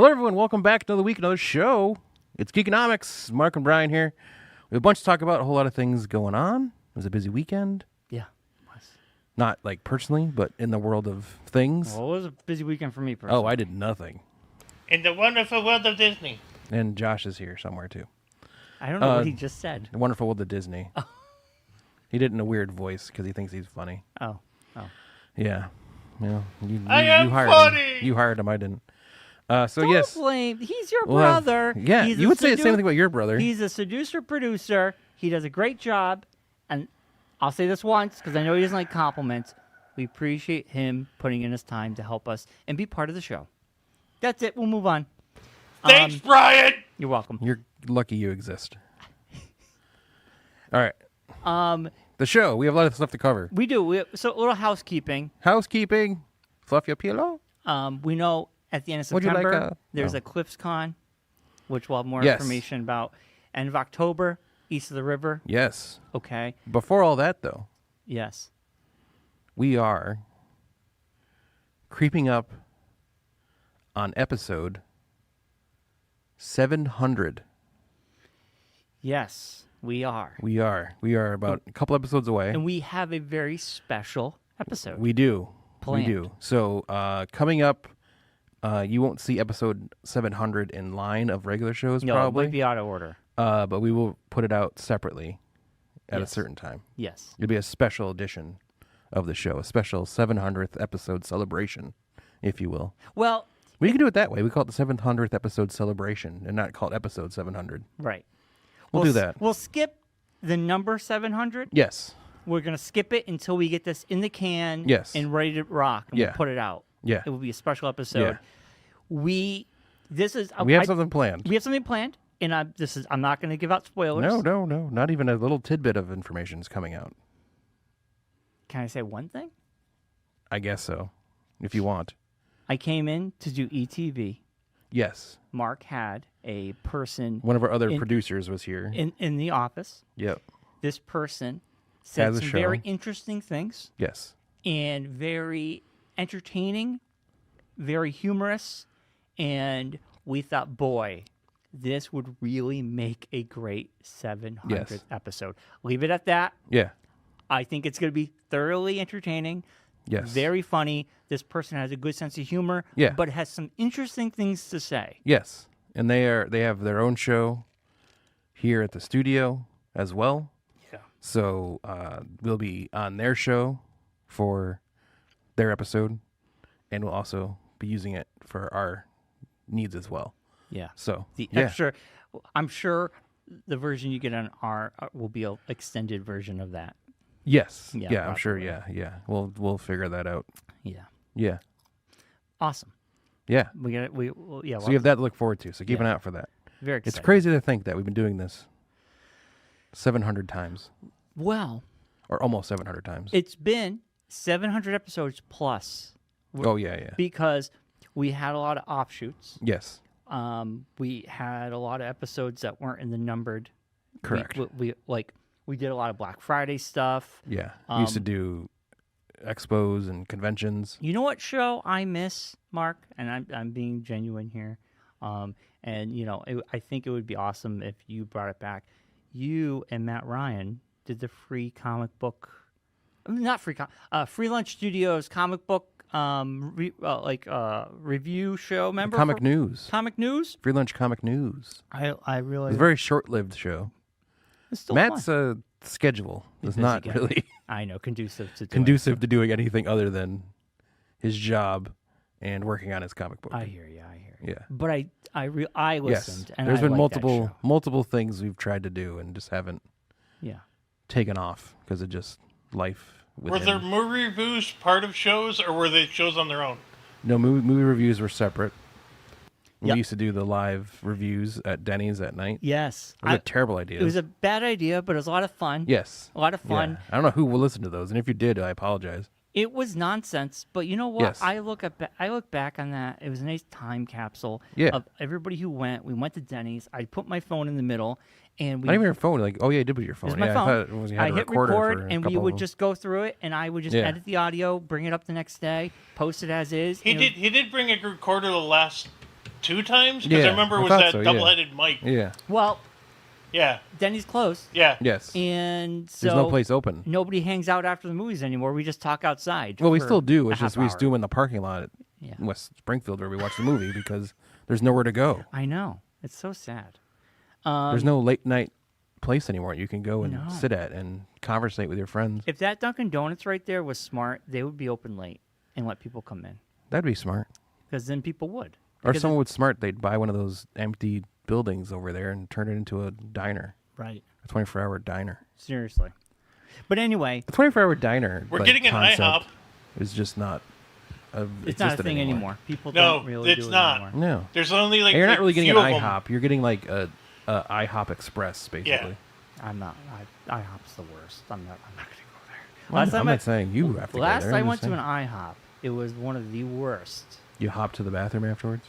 Hello, everyone. Welcome back to another week, another show. It's Geekonomics. Marc and Bryon here. We have a bunch to talk about, a whole lot of things going on. It was a busy weekend. Yeah. Not like personally, but in the world of things. Well, it was a busy weekend for me personally. Oh, I did nothing. In the wonderful world of Disney. And Josh is here somewhere, too. I don't know what he just said. The wonderful world of Disney. Oh. He did it in a weird voice because he thinks he's funny. Oh. Yeah. You am hired funny. him. You hired him. I didn't. Don't blame. He's your brother. Yeah, He's you would say the same thing about your brother. He's a seducer-producer. He does a great job. And I'll say this once because I know he doesn't like compliments. We appreciate him putting in his time to help us and be part of the show. That's it. We'll move on. Thanks, Brian. You're welcome. You're lucky you exist. All right. The show. We have a lot of stuff to cover. We do. So a little housekeeping. Housekeeping. Fluff your pillow. We know at the end of Would you like September, there's a a CliffsCon, which we'll have more Yes. information about. End of October, East of the River. Yes. Okay. Before all that, though, Yes. we are creeping up on episode 700. Yes, we are. We are about a couple episodes away. And we have a very special episode. We do. Planned. We do. So coming up, you won't see episode 700 in line of regular shows, No, probably. it might be out of order. But we will put it out separately at a Yes. certain time. Yes. It'll be a special edition of the show, a special 700th episode celebration, if you will. Well, We can do it that way. We call it the 700th episode celebration and not call it episode 700. right. We'll do that. We'll skip the number 700. Yes. We're going to skip it until we get this in the can Yes. and ready to rock. And Yeah. we'll put it out. Yeah. It will be a special episode. Yeah. We have something planned. We have something planned, and I'm not going to give out spoilers. No. Not even a little tidbit of information is coming out. Can I say one thing? I guess so, if you want. I came in to do ETV. Yes. Mark had a person One of our other producers was here. in the office. Yep. This person said Has a some show. very interesting things Yes. and very entertaining, very humorous, and we thought, boy, this would really make a great 700th Yes. episode. Leave it at that. Yeah. I think it's going to be thoroughly entertaining. Yes. Very funny. This person has a good sense of humor, Yeah. but has some interesting things to say. Yes. And they have their own show here at the studio as well. Yeah. So we'll be on their show for their episode, and we'll also be using it for our needs as well. Yeah. So The yeah. extra, I'm sure the version you get on our will be an extended version of that. Yes. Yeah, Yeah, I'm sure. probably. Yeah. We'll figure that out. Yeah. Yeah. Awesome. Yeah. We got we yeah. So you have that to look forward to. So keep an Yeah. eye out for that. Very excited. It's crazy to think that we've been doing this 700 times, Well, or almost 700 times. it's been 700 episodes plus. Oh yeah. Because we had a lot of offshoots. Yes. We had a lot of episodes that weren't in the numbered. Correct. We did a lot of Black Friday stuff. Yeah. We used to do expos and conventions. You know what show I miss, Mark? And I'm being genuine here. And I think it would be awesome if you brought it back. You and Matt Ryan did the free comic book, not free Free Lunch Studios comic book review show. Remember Comic News. Comic News. Free Lunch Comic News. I really It was a very short-lived show. it's still Matt's fun. schedule is busy not guy. really I know conducive to doing conducive to doing anything other than his job and working on his comic book. I hear you. Yeah. But I listened. Yes. And There's I been liked that show. multiple things we've tried to do and just haven't Yeah. taken off because of just life with Were him. their movie reviews part of shows, or were they shows on their own? No, movie reviews were separate. We Yep. used to do the live reviews at Denny's at night. Yes. It was a terrible idea. It was a bad idea, but it was a lot of fun. Yes. A lot of fun. Yeah. I don't know who will listen to those, and if you did, I apologize. It was nonsense, but you know what? Yes. I look back on that. It was a nice time capsule Yeah. of everybody who went. We went to Denny's. I put my phone in the middle, and we. Not even your phone. Like, oh yeah, you did with your phone. It was my yeah, phone. I thought it was, you had I a hit recorder record, for a and we couple would of them. just go through it, and I would just Yeah. edit the audio, bring it up the next day, post it as is. He and did. He did bring a recorder the last 2 times? Because Yeah, I remember I it was thought that so, yeah. double-headed mic. Yeah. Well, Yeah. Denny's closed, Yeah. Yes. and so There's no place open. nobody hangs out after the movies anymore. We just talk outside. Well, we for still do. a It's just half we just do hour. them in the parking lot at Yeah. West Springfield where we watch the movie because there's nowhere to go. I know. It's so sad. There's no late night place anymore you can go and No. sit at and conversate with your friends. If that Dunkin' Donuts right there was smart, they would be open late and let people come in. That'd be smart. Because then people would. Or Because someone would smart, they'd buy one of those empty buildings over there and turn it into a diner, Right. a 24-hour diner. Seriously. But anyway, A 24-hour diner. We're like, getting an concept IHOP. Is just not. it's not a existed thing anymore. People No, don't really it's do it not. anymore. No. There's only like And you're not like really getting few an of 'em. IHOP. You're getting like a IHOP Express, basically. I'm not. IHOP's the worst. I'm not going to go there. Well, Last I'm time not saying you have to Last go there. I I'm went just to an saying. IHOP, it was one of the worst. You hop to the bathroom afterwards?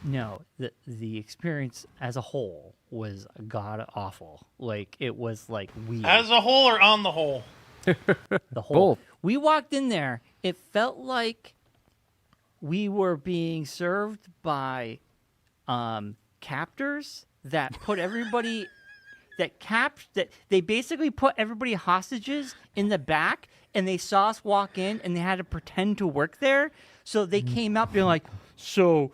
No, the experience as a whole was god awful. Like it was like weird. As a whole or on the whole? The whole. Both. We walked in there. It felt like we were being served by captors that put everybody that they basically put everybody hostages in the back, and they saw us walk in, and they had to pretend to work there. So they came out being like, "So,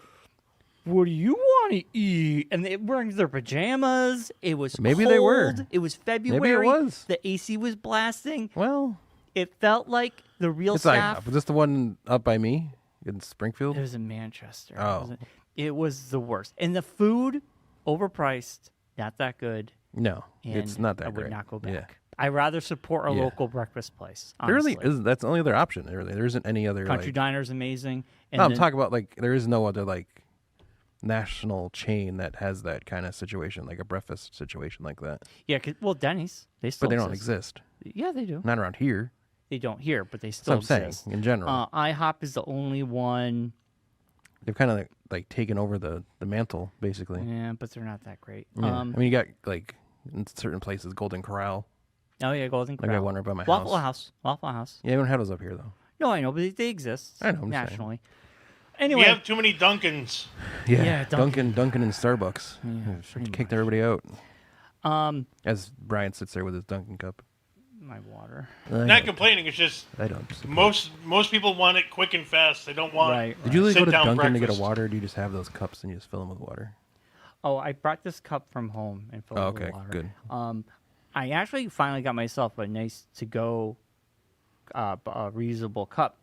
what do you want to eat?" And they were wearing their pajamas. It was Maybe cold. they were. It was February. Maybe it was. The AC was blasting. Well, It felt like the real it's staff. IHOP. Was this the one up by me in Springfield? It was in Manchester. Oh. It was the worst. And the food, overpriced, not that good. No, And it's not that I would great. not go Yeah. back. I'd rather support a Yeah. local breakfast place. There really honestly. isn't. That's the only other option. Really, there isn't any other. Country like, Diner's amazing. And no, I'm then- talking about like there is no other like national chain that has that kind of situation, like a breakfast situation like that. Yeah, well, Denny's. They still But they don't exist. Yeah, they do. Not around here. They don't here, but they That's still what I'm saying. exist. In general, IHOP is the only one. they've kind of like taken over the mantle, basically. Yeah, but they're not that great. Yeah. I mean, you got like in certain places, Golden Corral. Oh, yeah, Golden I got Corral. one right by my Waffle house. House. Waffle House. Yeah, we don't have those up here though. No, I know, but they exist I know, I'm just saying. nationally. You Anyway, have too many Dunkins. Yeah, Dunkin'. Dunkin' and Starbucks. pretty Kicked everybody out. um, As Brian sits there with his Dunkin' cup. my water. Not complaining. It's just I don't. most people want it quick and fast. They don't want. Right. Did you really go to sit-down Dunkin' to get a breakfast. water, or do you just have those cups and you just fill them with water? Oh, I brought this cup from home and filled Oh, it with okay, water. good. I actually finally got myself a nice to-go, a reusable cup.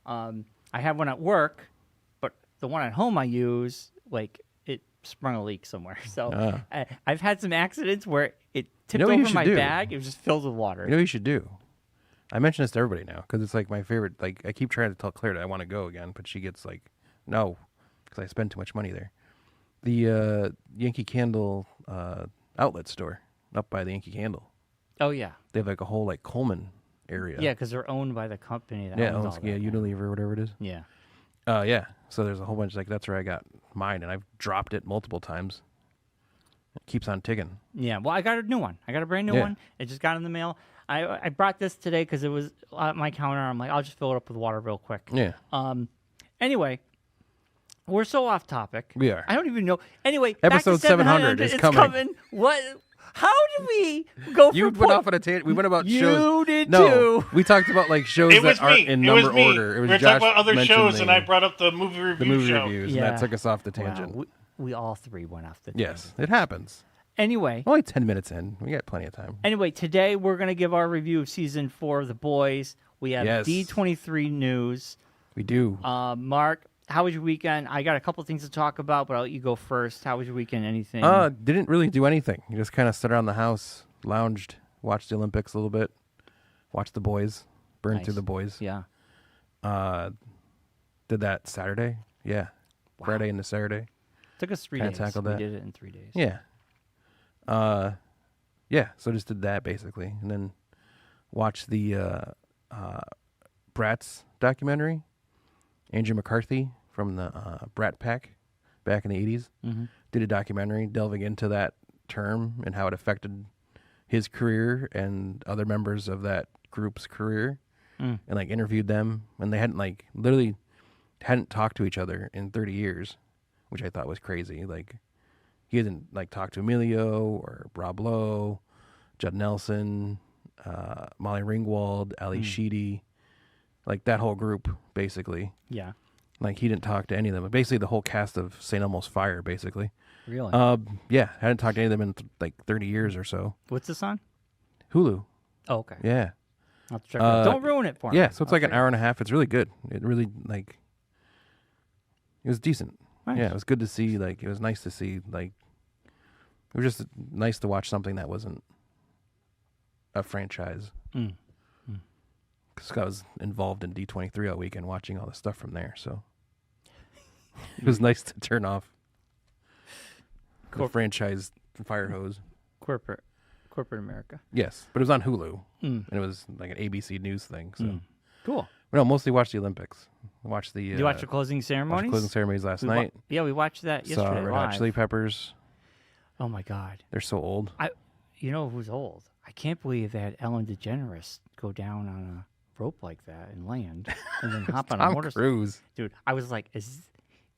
I have one at work, but the one at home I use, like, it sprung a leak somewhere. So I've had some accidents where it tipped know what you over should my do? bag. It was just filled with water. You know what you should do? I mention this to everybody now because it's like my favorite. Like I keep trying to tell Claire that I want to go again, but she gets like, no, because I spend too much money there. The Yankee Candle outlet store up by the Yankee Candle. Oh, yeah. They have like a whole like Coleman area. Yeah, because they're owned by the company that Yeah, owns owns- all that. yeah, Unilever or whatever it is. Yeah. Yeah. So there's a whole bunch like that's where I got mine, and I've dropped it multiple times. It keeps on ticking. Yeah, well, I got a new one. I got a brand new Yeah. one. It just got in the mail. I brought this today because it was at my counter. I'm like, I'll just fill it up with water real quick. Yeah. Anyway, we're so off topic. We are. I don't even know. Anyway, Episode back to 700 is it's coming. What? How did we go You from went off on a tangent. We went about You shows. did no, too. we talked about like shows It was that aren't me. in It was number me. order. It was we were Josh talking about other mentioned shows, and the- I brought up the movie review the movie show. reviews, Yeah. and that took us off the Wow, tangent. we all three went off the Yes, tangent. it happens. Anyway, Only 10 minutes in. We got plenty of time. today we're going to give our review of season 4 of The Boys. We have Yes. D23 news. We do. Mark, how was your weekend? I got a couple things to talk about, but I'll let you go first. How was your weekend? Anything? Didn't really do anything. Just kind of sat around the house, lounged, watched the Olympics a little bit, watched the boys, burned Nice. through the boys. Yeah. Did that Saturday. Yeah. Friday into Saturday. Took us 3 Kinda days. tackled We that. did it in 3 days. Yeah. Yeah. So just did that basically, and then watched the Bratz documentary. Andrew McCarthy from the Brat Pack back in the 80s did a documentary delving into that term and how it affected his career and other members of that group's career, and like interviewed them, and they hadn't like literally hadn't talked to each other in 30 years which I thought was crazy. Like, he didn't like talk to Emilio or Rob Lowe, Judd Nelson, Molly Ringwald, Ali Sheedy, like that whole group, basically. Yeah. Like, he didn't talk to any of them. Basically, the whole cast of St. Elmo's Fire, basically. Really? Yeah, hadn't talked to any of them in like 30 years or so. What's this on? Hulu. Oh, okay. Yeah. I'll have to check it out. Don't ruin it for me. Yeah, so it's like an I'll hour and a half. It's really good. It really, like, it was decent. Nice. Yeah, it was good to see. Like, it was nice to see. Like, it was just nice to watch something that wasn't a franchise. Mm. Because I was involved in D23 all weekend watching all the stuff from there. So it was nice to turn off the franchise fire hose. Corporate America. Yes, but it was on Hulu. Mm. And it was like an ABC News thing. So Cool. no, mostly watched the Olympics. Watched the. Did you watch the closing watched ceremonies? the closing ceremonies last night. Yeah, we watched that Saw yesterday Red Hot live. Chili Peppers. Oh my God. They're so old. You know who's old? I can't believe that Ellen DeGeneres go down on a rope like that and land and then hop on a Tom motorcycle. Cruise. Dude, I was like,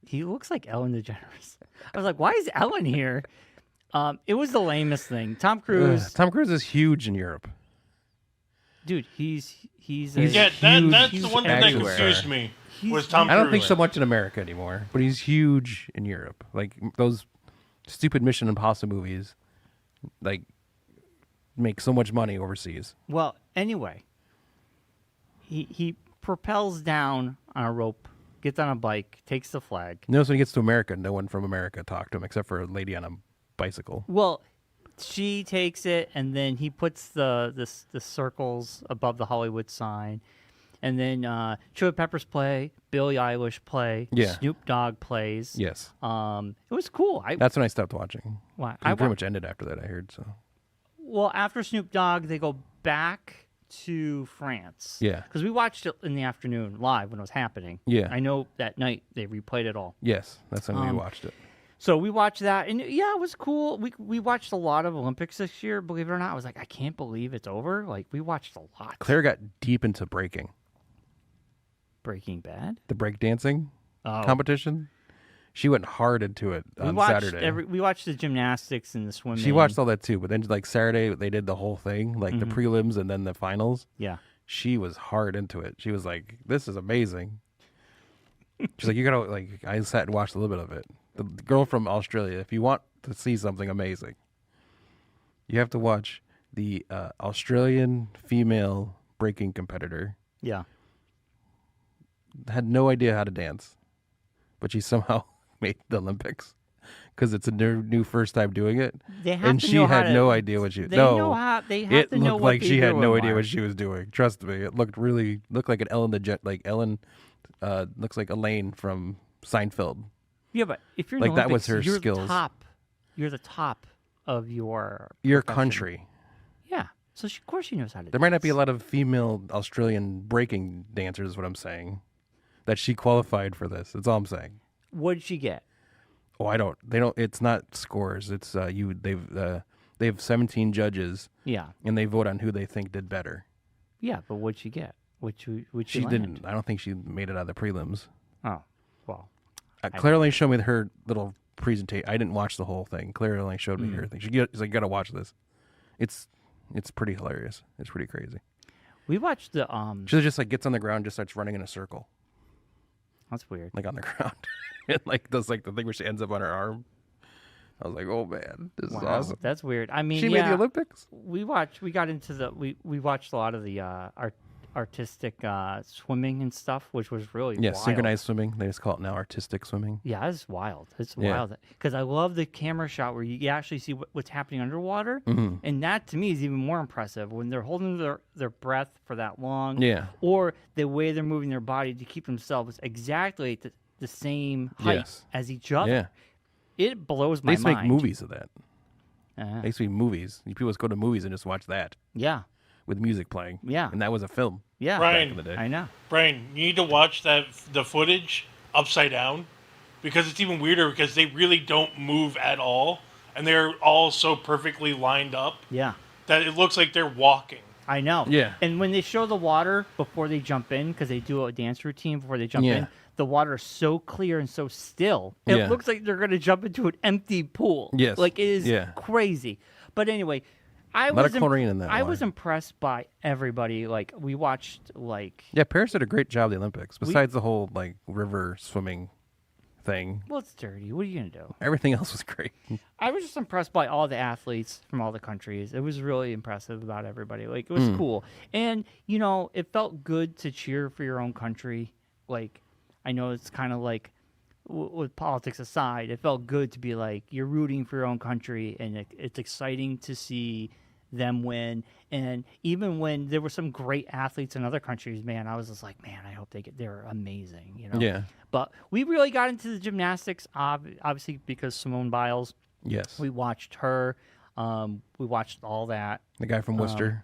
he looks like Ellen DeGeneres. I was like, why is Ellen here? It was the lamest thing. Tom Cruise, Tom Cruise is huge in Europe. dude, he's Yeah, that's the one thing that everywhere. confused me. He's Was Tom I don't Cruise. think so much in America anymore, but he's huge in Europe. Like, those stupid Mission Impossible movies, like, make so much money overseas. Well, anyway, he propels down on a rope, gets on a bike, takes the flag. Notice when he gets to America, no one from America talked to him except for a lady on a bicycle. Well, she takes it, and then he puts the circles above the Hollywood sign, and then Chili Peppers play, Billie Eilish play, Yeah. Snoop Dogg plays. Yes, It was cool. that's when I stopped watching. Well, It pretty much ended after that, I heard. So Well, after Snoop Dogg, they go back to France. Yeah. Because we watched it in the afternoon live when it was happening. Yeah. I know that night they replayed it all. yes, that's when we watched it. So we watched that, and yeah, it was cool. We watched a lot of Olympics this year, believe it or not. I was like, I can't believe it's over. Like, we watched a lot. Claire got deep into breaking, Breaking Bad. the breakdancing Oh. competition. She went hard into it on Saturday. We watched the gymnastics and the swimming. She watched all that too, but then like Saturday they did the whole thing, like the prelims and then the finals. Yeah. She was hard into it. She was like, "This is amazing." She's like, "You gotta like." I sat and watched a little bit of it. The girl from Australia. If you want to see something amazing, you have to watch the Australian female breaking competitor. Yeah. Had no idea how to dance, but she somehow made the Olympics because it's a new first time doing it. They have And to she know how had to- no idea what she. They no, know how. They have it to know looked what like they're she had doing, no idea Mark. what she was doing. Trust me, it looked like an Ellen looks like Elaine from Seinfeld. Yeah, but if you're in Like, the that was Olympics, her you're skills. The top. You're the top of your profession. Country. Yeah. So of course she knows how to. There might not be a dance. lot of female Australian breaking dancers. Is what I'm saying. That she qualified for this. That's all I'm saying. What did she get? Oh, I don't. They don't. It's not scores. It's they have 17 judges Yeah. and they vote on who they think did better. Yeah, but what'd she get? Would She didn't. I don't think she made it out of the prelims. Oh, well. Claire only showed me her little presentation. I didn't watch the whole thing. Claire only showed me her thing. She's like, "You gotta watch this. It's pretty hilarious. It's pretty crazy." We watched the She just like gets on the ground, and just starts running in a circle, That's weird. like on the ground, and like does like the thing where she ends up on her arm. I was like, "Oh man, this is awesome." That's weird. I mean, She yeah, made the Olympics. we got into the we watched a lot of the artistic swimming and stuff, which was really Yeah, wild. synchronized swimming. They just call it now artistic swimming. Yeah, it's wild. It's Yeah. wild because I love the camera shot where you actually see what's happening underwater, Mm-hmm. and that to me is even more impressive when they're holding their breath for that long. Yeah. Or the way they're moving their body to keep themselves exactly at the same height Yes. as each other. Yeah, It blows they my used to make mind. movies of that. Uh-huh. They used to be movies. People just go to movies and just watch that Yeah, with music playing. Yeah. and that was a film yeah. Brian, back in the day. I know. Brian, you need to watch the footage upside down because it's even weirder because they really don't move at all and they're all so perfectly lined up Yeah. that it looks like they're walking. I know. Yeah. And when they show the water before they jump in, because they do a dance routine before they jump Yeah. in, the water is so clear and so still. It Yeah. looks like they're going to jump into an empty pool. Yes. Like, it is Yeah. crazy. But anyway, I A lot was of chlorine in that I water. was impressed by everybody. Like, we watched, like, Yeah, Paris did a great job at the Olympics. Besides the whole like river swimming thing, well, it's dirty. What are you going to do? everything else was great. I was just impressed by all the athletes from all the countries. It was really impressive about everybody. Like, it was cool. And, you know, it felt good to cheer for your own country. Like, I know it's kind of like, with politics aside, it felt good to be like, you're rooting for your own country, and it's exciting to see them win. And even when there were some great athletes in other countries, man, I was just like, man, I hope they're amazing, you know? Yeah. But we really got into the gymnastics, obviously, because Simone Biles. Yes. We watched her. We watched all that. The guy from Worcester,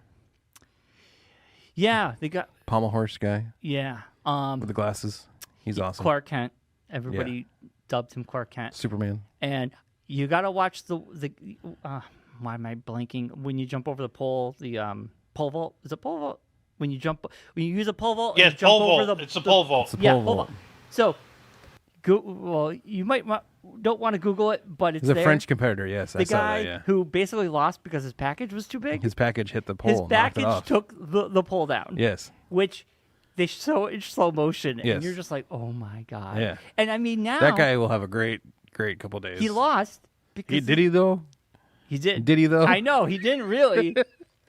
Yeah, they got. pommel horse guy Yeah. with the glasses. He's awesome. Clark Kent. Everybody dubbed him Clark Kent. Superman. And you got to watch the. Why am I blanking? When you jump over the pole, the pole vault. Is it pole vault? When you use a pole vault. Yes, and you jump pole over vault. the, It's a pole vault. It's a Yeah, pole pole vault. vault. So, well, you might don't want to Google it, but it's He's a there. French competitor. Yes, I The saw guy that. Yeah. who basically lost because his package was too big. His package hit the pole. His and knocked it package off. took the pole down. Yes. Which they show in slow motion, and Yes. you're just like, oh my god. Yeah. And I mean, now That guy will have a great couple days. he lost because Did he though? He did. Did he though? I know he didn't really.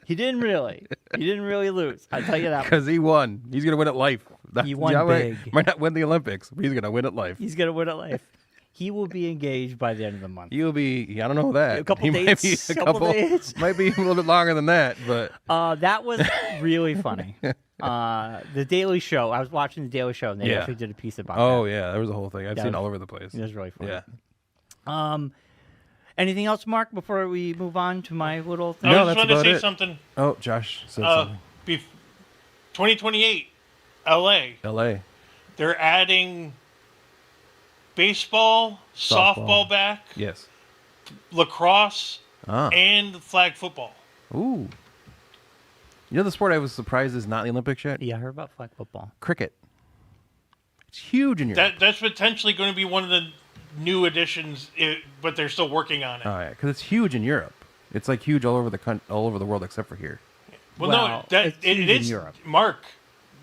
He didn't really lose. I'll tell you that. Because he won. He's gonna win at life. He won big. Might not win the Olympics, but he's gonna win at life. He's gonna win at life. He will be engaged by the end of the month. He'll be. I don't know that. A couple he dates, Might be couple dates. Might be a little bit longer than that, but That was really funny. The Daily Show. I was watching the Daily Show, and they Yeah. actually did a piece about oh that. yeah, there was a whole thing. I've That seen was- all over the place. It was really funny. Yeah. Anything else, Mark, before we move on to my little thing? I No, just that's wanted to about say it. something. Oh, Josh said something. 2028, LA. L.A. They're adding baseball, softball back, Yes. lacrosse, Ah. and flag football. Ooh. You know the sport I was surprised is not in the Olympics yet? Yeah, I heard about flag football. Cricket. It's huge in Europe. That's potentially going to be one of the new additions, but they're still working on it. Oh yeah, because it's huge in Europe. It's like huge all over all over the world except for here. Well, Well, no, that it's it huge in is. Europe. Mark,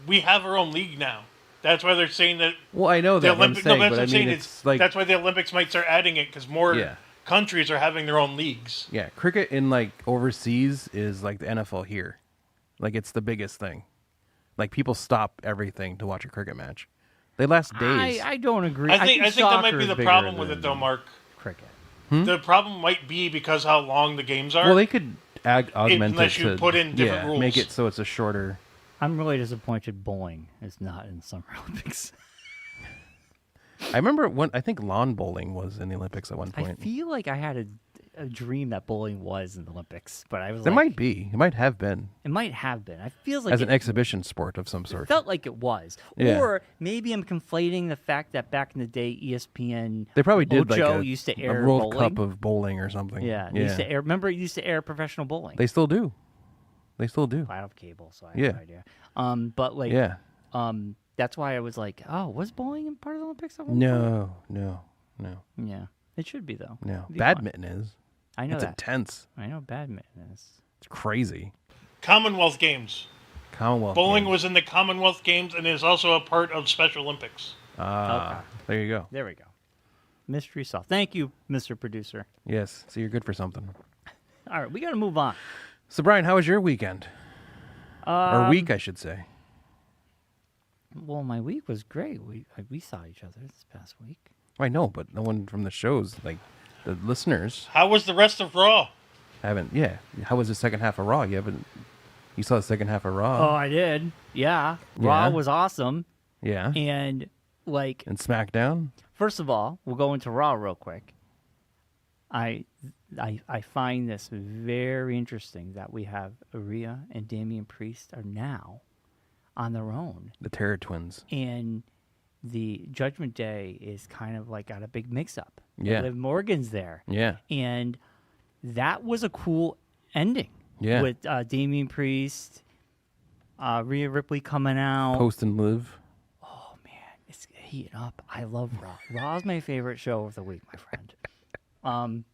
we have our own league now. That's why they're saying that Well, I know the that. What I'm Olympics. saying, No, that's but what I I'm mean, saying. it's like That's why the Olympics might start adding it because more Yeah. countries are having their own leagues. yeah, cricket in like overseas is like the NFL here. Like it's the biggest thing. Like people stop everything to watch a cricket match. They last days. I don't agree. I think that soccer might be is the bigger problem with than it, though, Mark. Cricket. The problem might be because how long the games are. well, they could augment Unless it you to put in different make rules. it so it's a shorter. I'm really disappointed bowling is not in the Summer Olympics. I remember when I think lawn bowling was in the Olympics at one I point. feel like I had a dream that bowling was in the Olympics, but I was There like, might be. It might have been it might have been. I feel like as an it exhibition sport of some sort. felt like it was. Yeah. Or maybe I'm conflating the fact that back in the day, ESPN They probably did like Ocho a, used to a air World bowling. Cup of bowling or something. Yeah, they used to air. Remember, it used to air professional bowling. They still do. They still do. I don't have cable, so I have Yeah. no idea. But like, Yeah. that's why I was like, oh, was bowling in part of the Olympics? At one point? No. Yeah, it should be though. No. It'd be fun. Badminton is. I know It's that. intense. I know badminton is. It's crazy. Commonwealth Games. Commonwealth. Bowling Games. was in the Commonwealth Games and is also a part of Special Olympics. Ah, Okay. there you go. There we go. Mystery solved. Thank you, Mr. Producer. Yes. So you're good for something. All right, we got to move on. So Brian, how was your weekend? Or week, I should say. Well, my week was great. We saw each other this past week. I know, but no one from the shows, like the listeners, How was the rest of Raw? haven't. Yeah. How was the second half of Raw? You haven't. You saw the second half of Raw. Oh, I did. Yeah. Raw Yeah. was awesome. Yeah. And like, And SmackDown. first of all, we'll go into Raw real quick. I find this very interesting that we have Rhea and Damian Priest are now on their own, The Terror Twins. and the Judgment Day is kind of like got a big mix-up. Yeah. Liv Morgan's there, Yeah. and that was a cool ending. Yeah. With Damian Priest, Rhea Ripley coming out. Post and Live. Oh man, heating up. I love Raw. Raw's my favorite show of the week, my friend.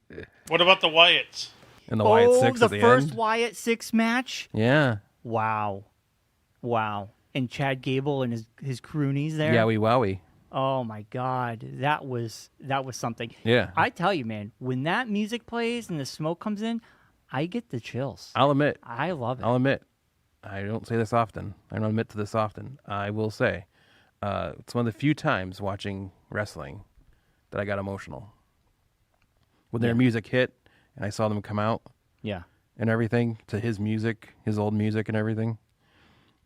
What about the Wyatts? And the Wyatt Six the at the first end. Wyatt 6 match. Yeah. Wow. And Chad Gable and his croonies there. Yowie wowie. Oh my God, that was something. Yeah. I tell you, man, when that music plays and the smoke comes in, I get the chills. I'll admit. I love it. I'll admit. I don't say this often. I don't admit to this often. I will say, it's one of the few times watching wrestling that I got emotional. When their music hit and I saw them come out Yeah. and everything to his music, his old music and everything,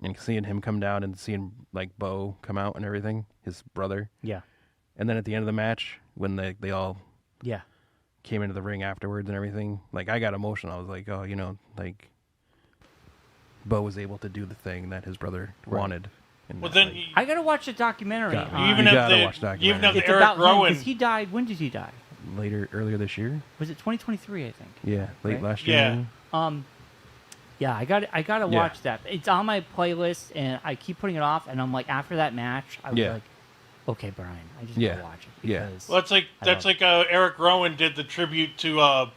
and seeing him come down and seeing like Bo come out and everything, his brother. Yeah. And then at the end of the match, when they all Yeah. came into the ring afterwards and everything, like I got emotional. I was like, oh, like Bo was able to do the thing that his brother wanted. And Well, then like, you I gotta watch the documentary. God, on- you even You have gotta watch documentary. you even have the it's Eric about him Rowan. because he died. When did he die? earlier this year. Was it 2023? I think. Yeah, late Right? last year. Yeah. maybe? Yeah, I got to Yeah. watch that. It's on my playlist, and I keep putting it off. And I'm like, after that match, I was Yeah. like, okay, Brian, I just Yeah. gotta watch it. Yeah. Because Well, that's like Eric Rowan did the tribute to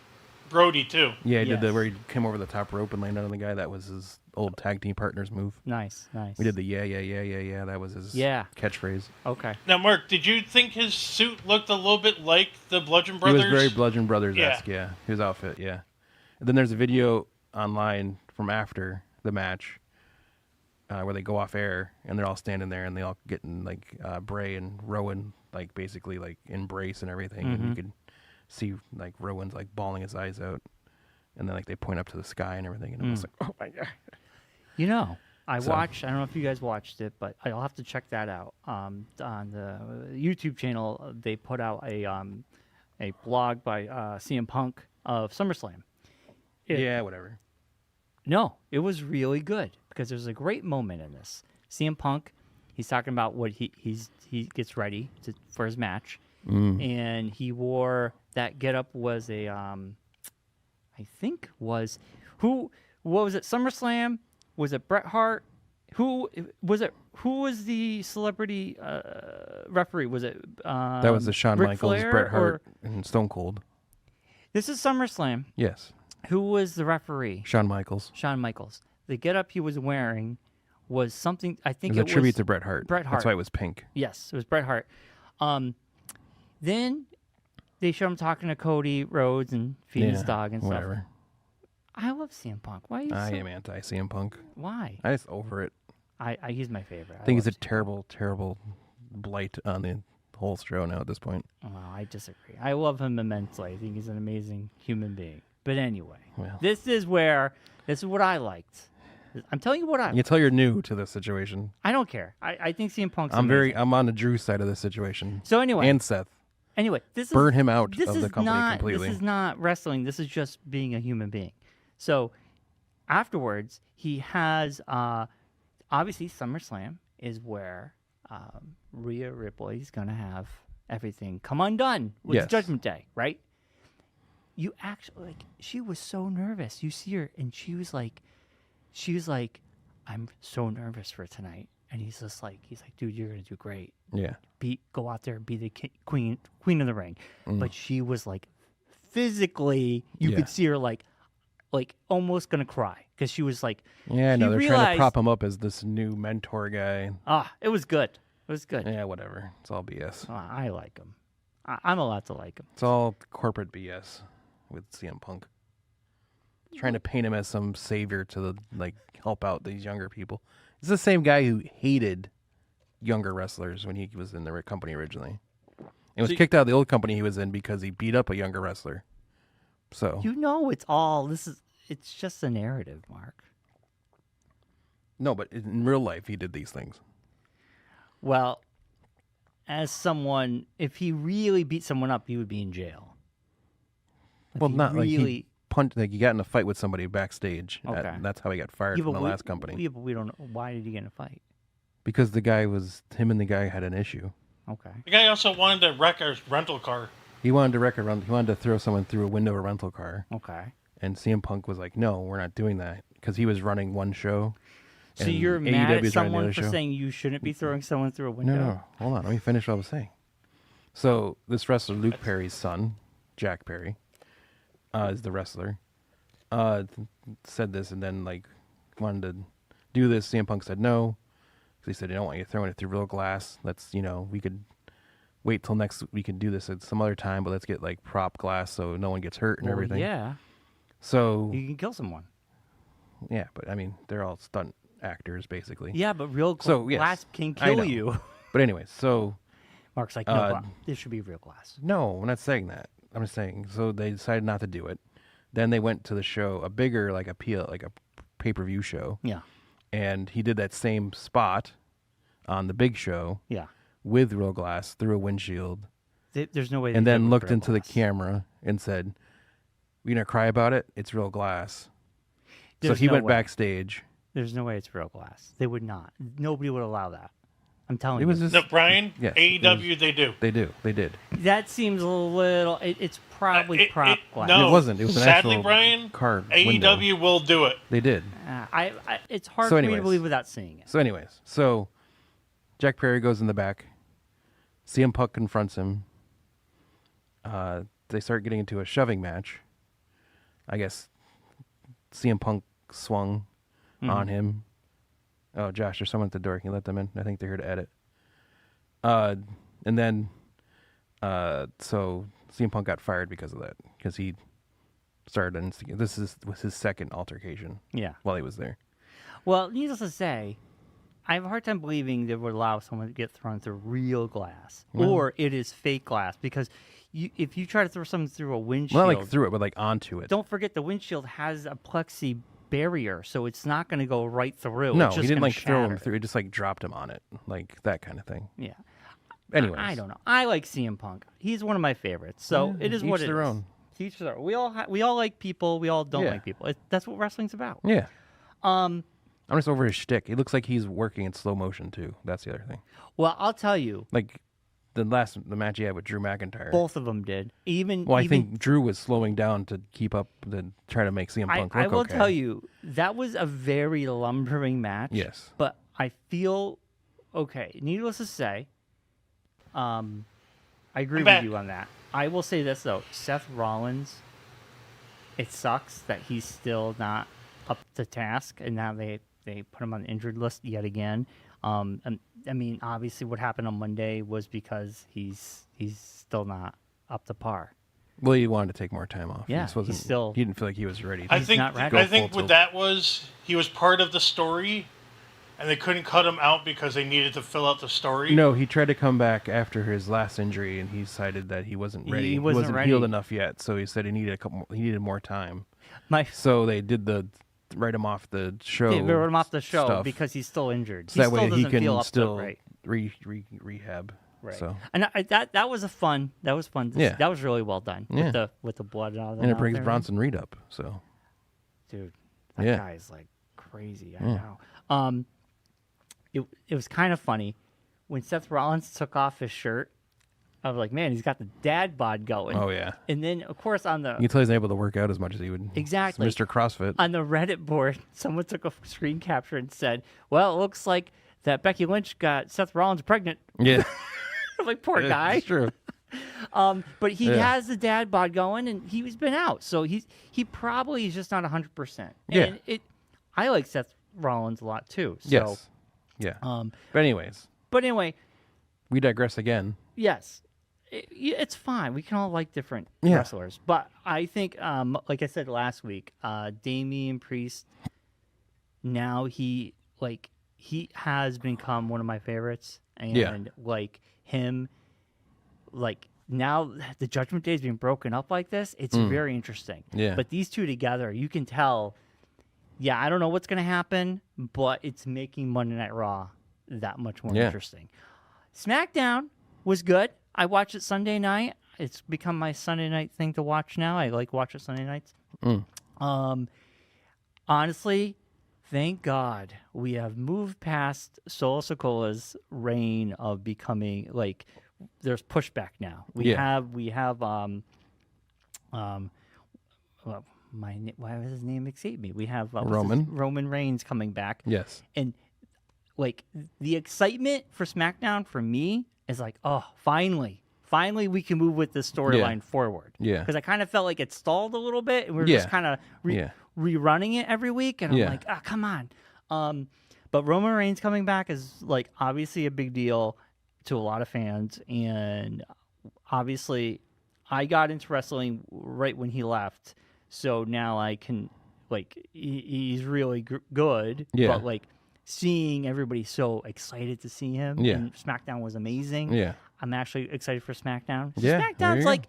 Brody too. Yeah, he did Yes. the where he came over the top rope and landed on the guy. That was his old tag team partner's move. Nice. We did the yeah. That was his Yeah. catchphrase. Okay. Now, Mark, did you think his suit looked a little bit like the Bludgeon He Brothers? was very Bludgeon Brothers-esque, yeah. His outfit, yeah. And then there's a video online from after the match where they go off air and they're all standing there and they all getting like Bray and Rowan like basically like embrace and everything, and you could see like Rowan's like bawling his eyes out, and then like they point up to the sky and everything, and it was like, oh my God. You know, I So- watched. I don't know if you guys watched it, but I'll have to check that out. On the YouTube channel, they put out a blog by CM Punk of SummerSlam. Yeah, whatever. No, it was really good because there's a great moment in this. CM Punk, he's talking about what he gets ready for his match, and he wore that getup was a I think was what was it? SummerSlam? Was it Bret Hart? Who was it? Who was the celebrity referee? Was it That was the Shawn Ric Michaels, Flair, Bret or- Hart, and Stone Cold. This is SummerSlam. Yes, Who was the referee? Shawn Michaels. Shawn Michaels. The getup he was wearing was something. I It think was it a tribute was to Bret Hart. Bret Hart. That's why it was pink. Yes, it was Bret Hart. Then they showed him talking to Cody Rhodes and feeding his dog and whatever. stuff. I love CM Punk. Why? Are you I so, am anti CM Punk. Why? I just over it. He's my favorite. I think he's a love CM terrible, terrible blight on the whole show now at this point. Punk. Well, I disagree. I love him immensely. I think he's an amazing human being. But anyway, Well. this is what I liked. I'm telling you what You can tell you're new to this situation. I don't care. I think CM Punk's I'm amazing. I'm on the Drew side of this situation. So anyway, And Seth. this is Burn him out this of is the company not, completely. This is not wrestling. This is just being a human being. So afterwards, he has obviously SummerSlam is where Rhea Ripley's gonna have everything come undone with Yes. Judgment Day, right? You actually like she was so nervous. You see her and she was like, I'm so nervous for tonight. And he's like, dude, you're gonna do great. Yeah. Go out there and be the queen of the ring. Mm. But she was like, physically, you Yeah. could see her like almost gonna cry because she was like, Yeah, no, she they're trying to realized- prop him up as this new mentor guy. it was good. It was good. Yeah, whatever. It's all BS. I like him. I'm allowed to like him. It's all corporate BS with CM Punk. Trying to paint him as some savior to help out these younger people. It's the same guy who hated younger wrestlers when he was in the company originally. And was kicked out of the old company he was in because he beat up a younger wrestler. So You know, it's just a narrative, Mark. no, but in real life he did these things. Well, as someone, if he really beat someone up, he would be in jail. If Well, he not like he really. punched. Like he got in a fight with somebody backstage. Okay. That's how he got fired Yeah, from but the we- last company. Yeah, but we don't know. Why did he get in a fight? Because him and the guy had an issue. Okay. The guy also wanted to wreck our rental car. He wanted to he wanted to throw someone through a window of a rental car. Okay. And CM Punk was like, "No, we're not doing that," because he was running one show. So And you're mad AEW at is running the someone other for show. saying you shouldn't be throwing someone through a window? No, hold on. Let me finish what I was saying. So this wrestler, Luke Perry's son, Jack Perry, is the wrestler. Said this and then like wanted to do this. CM Punk said no. He said, "I don't want you throwing it through real glass. Let's, we could wait till next. We can do this at some other time, but let's get like prop glass so no one gets hurt and Well, everything." yeah, So you can kill someone. yeah, but I mean, they're all stunt actors basically. Yeah, but real So, yes, glass can I know. kill you. But anyways, so Mark's like, no, but this should be real glass. no, I'm not saying that. I'm just saying. So they decided not to do it. Then they went to the show, a bigger like a pay-per-view show. Yeah, And he did that same spot on the big show yeah. with real glass through a windshield, There's no way. and they did then with looked real into the glass. camera and said, "You gonna cry about it? It's real glass." There's so he no went way. backstage. There's no way it's real glass. They would not. Nobody would allow that. I'm telling It was you. just No, Brian, Yes, AEW, they do. They did. That seems a little. It's probably prop glass. No, It wasn't. It was an sadly, actual Brian, car AEW window. will do it. They did. It's hard So for me to anyways. believe without seeing it. So anyways, Jack Perry goes in the back. CM Punk confronts him. They start getting into a shoving match. I guess CM Punk swung on him. Oh, Josh, there's someone at the door. Can you let them in? I think they're here to edit. And then, so CM Punk got fired because of that. Because he started instigating. This was his second altercation Yeah. while he was there. Well, needless to say, I have a hard time believing they would allow someone to get thrown through real glass, or it is fake glass. Because if you try to throw something through a windshield, Not like through it, but like onto it. don't forget the windshield has a plexi barrier, so it's not going to go right through. No, It's he just didn't gonna like throw him shatter. through. He just like dropped him on it, like that kind of thing. Yeah. Anyways, I don't know. I like CM Punk. He's one of my favorites. So it is each what it is. their own. Each their own. We all like people. We all don't Yeah. like people. That's what wrestling's about. Yeah. I'm just over his shtick. He looks like he's working in slow motion too. That's the other thing. Well, I'll tell you, Like the match he had with Drew McIntyre. both of them did. Well, I think Drew was slowing down to keep up, to try to make CM Punk I look will okay. tell you that was a very lumbering match. Yes. But I feel okay. Needless to say, I agree I'm with back. you on that. I will say this though, Seth Rollins. It sucks that he's still not up to task, and now they put him on the injured list yet again. And, I mean, obviously, what happened on Monday was because he's still not up to par. Well, he wanted to take more time off. Yeah, He wasn't- he's still- He didn't feel like he was ready. I He's think not ready. I Go think full what tilt. that was, he was part of the story, and they couldn't cut him out because they needed to fill out the story. No, he tried to come back after his last injury, and he decided that he wasn't ready. He wasn't ready. healed enough yet, so he said he needed he needed more time. My So they did write him off the show. they wrote him off the show stuff. because he's still injured. So that still way he doesn't feel can up still to, right. rehab. Right. So And that was fun. That was fun. Yeah. That was really well done. Yeah. With the blood out of the and it mouth brings there. Bronson Reed up. So Dude, that Yeah. guy is like crazy. I know. It was kind of funny when Seth Rollins took off his shirt. I was like, man, he's got the dad bod going. oh yeah, And then, of course, on the you can tell he's able to work out as much as he would. Exactly. It's Mr. CrossFit. on the Reddit board, someone took a screen capture and said, "Well, it looks like that Becky Lynch got Seth Rollins pregnant." Yeah, I'm like, poor guy. It's true. But he Yeah. has the dad bod going, and he's been out, so he probably is just not 100%. Yeah. And I like Seth Rollins a lot too. So, Yes. Yeah. But anyways, But anyway, we digress again. yes, it's fine. We can all like different Yeah. wrestlers, but I think, like I said last week, Damian Priest. Now he has become one of my favorites, and Yeah. like him, like now the Judgment Day is being broken up like this. It's very interesting. Yeah. But these two together, you can tell. Yeah, I don't know what's going to happen, but it's making Monday Night Raw that much more Yeah. interesting. SmackDown was good. I watched it Sunday night. It's become my Sunday night thing to watch now. I like watch it Sunday nights. Honestly, thank God we have moved past Solo Sokola's reign of becoming like there's pushback now. We Yeah. have why was his name escape me? We have Roman Reigns coming back. Yes. And like the excitement for SmackDown for me is like, oh, finally we can move with this storyline forward. Yeah. Because I kind of felt like it stalled a little bit, and we were just kind of rerunning it every week, and I'm like, come on. But Roman Reigns coming back is like obviously a big deal to a lot of fans, and obviously I got into wrestling right when he left, so now I can he's really good. Yeah. But like seeing everybody so excited to see him, and SmackDown was amazing. Yeah. I'm actually excited for SmackDown. Yeah, SmackDown's like